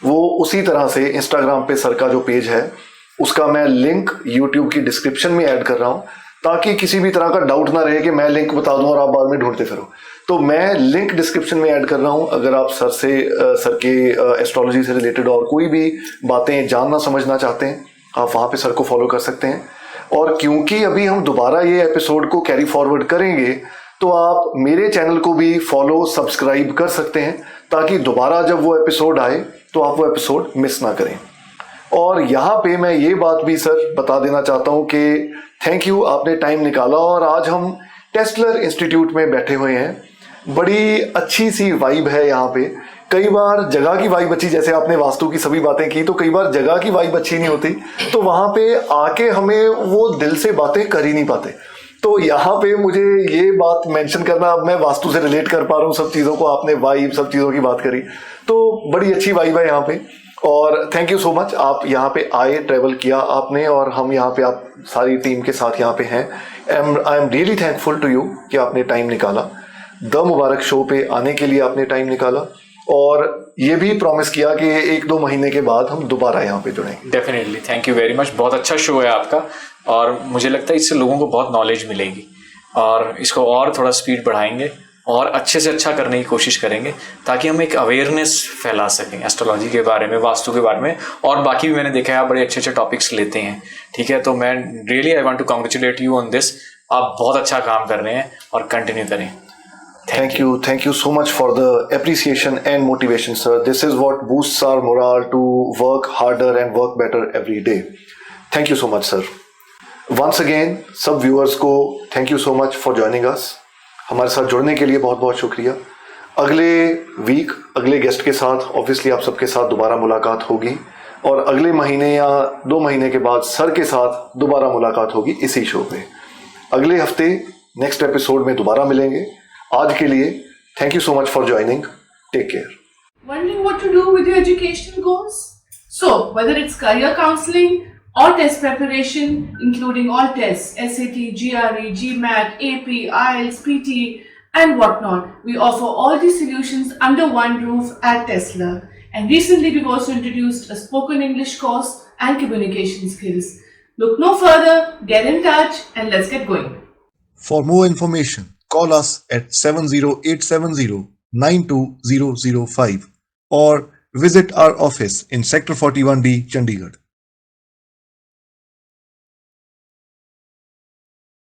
वो उसी तरह से इंस्टाग्राम पे सर का जो पेज है उसका मैं लिंक यूट्यूब की डिस्क्रिप्शन में ऐड कर रहा हूँ, ताकि किसी भी तरह का डाउट ना रहे कि मैं लिंक बता दूं और आप बाद में ढूंढते फिरो। तो मैं लिंक डिस्क्रिप्शन में ऐड कर रहा हूं। अगर आप सर के एस्ट्रोलॉजी से रिलेटेड और कोई भी बातें जानना समझना चाहते हैं, आप वहां पे सर को फॉलो कर सकते हैं। और क्योंकि अभी हम दोबारा ये एपिसोड को कैरी फॉरवर्ड करेंगे, तो आप मेरे चैनल को भी फॉलो सब्सक्राइब कर सकते हैं, ताकि दोबारा जब वो एपिसोड आए तो आप वो एपिसोड मिस ना करें। और यहाँ पे मैं ये बात भी सर बता देना चाहता हूँ कि थैंक यू, आपने टाइम निकाला और आज हम टेस्लर इंस्टीट्यूट में बैठे हुए हैं। बड़ी अच्छी सी वाइब है यहाँ पे। कई बार जगह की वाइब अच्छी, जैसे आपने वास्तु की सभी बातें की, तो कई बार जगह की वाइब अच्छी नहीं होती, तो वहाँ पे आके हमें वो दिल से बातें कर ही नहीं पाते। तो यहाँ पे मुझे ये बात मेंशन करना, अब मैं वास्तु से रिलेट कर पा रहा हूँ सब चीज़ों को, आपने वाइब सब चीज़ों की बात करी, तो बड़ी अच्छी वाइब है यहाँ पे। और थैंक यू सो मच, आप यहाँ पे आए, ट्रेवल किया आपने, और हम यहाँ पे आप सारी टीम के साथ यहाँ पे हैं। I am really thankful to you कि आपने टाइम निकाला, द मुबारक शो पे आने के लिए आपने टाइम निकाला, और ये भी प्रॉमिस किया कि 1-2 महीने के बाद हम दोबारा यहाँ पे जुड़ेंगे। Definitely, thank you very much. बहुत अच्छा शो है आपका, और मुझे लगता है इससे लोगों को बहुत नॉलेज मिलेगी, और इसको और थोड़ा स्पीड बढ़ाएंगे और अच्छे से अच्छा करने की कोशिश करेंगे, ताकि हम एक अवेयरनेस फैला सकें एस्ट्रोलॉजी के बारे में, वास्तु के बारे में, और बाकी भी मैंने देखा है आप बड़े अच्छे अच्छे टॉपिक्स लेते हैं। ठीक है, तो मैं really I want to congratulate you on this. आप बहुत अच्छा काम कर रहे हैं और कंटिन्यू करें। Thank you so much for the appreciation and motivation, sir. This is what boosts our morale to work harder and work better every day. Thank you so much, sir. Once again, सब viewers को thank you so much for joining us. हमारे साथ जुड़ने के लिए बहुत बहुत शुक्रिया। अगले वीक अगले गेस्ट के साथ ऑब्वियसली आप सबके साथ दोबारा मुलाकात होगी, और अगले महीने या 2 महीने के बाद सर के साथ दोबारा मुलाकात होगी इसी शो पे। अगले हफ्ते नेक्स्ट एपिसोड में दोबारा मिलेंगे। आज के लिए thank you so much for joining. Take care. Wondering what to do with your educational goals? So, whether it's career counseling or test preparation, including all tests, SAT, GRE, GMAT, AP, IELTS, PT, and whatnot, we offer all these solutions under one roof at Tesla. And recently we've also introduced a spoken English course and communication skills. Look no further, get in touch and let's get going. For more information, call us at 70870 92005 or visit our office in Sector 41D, Chandigarh.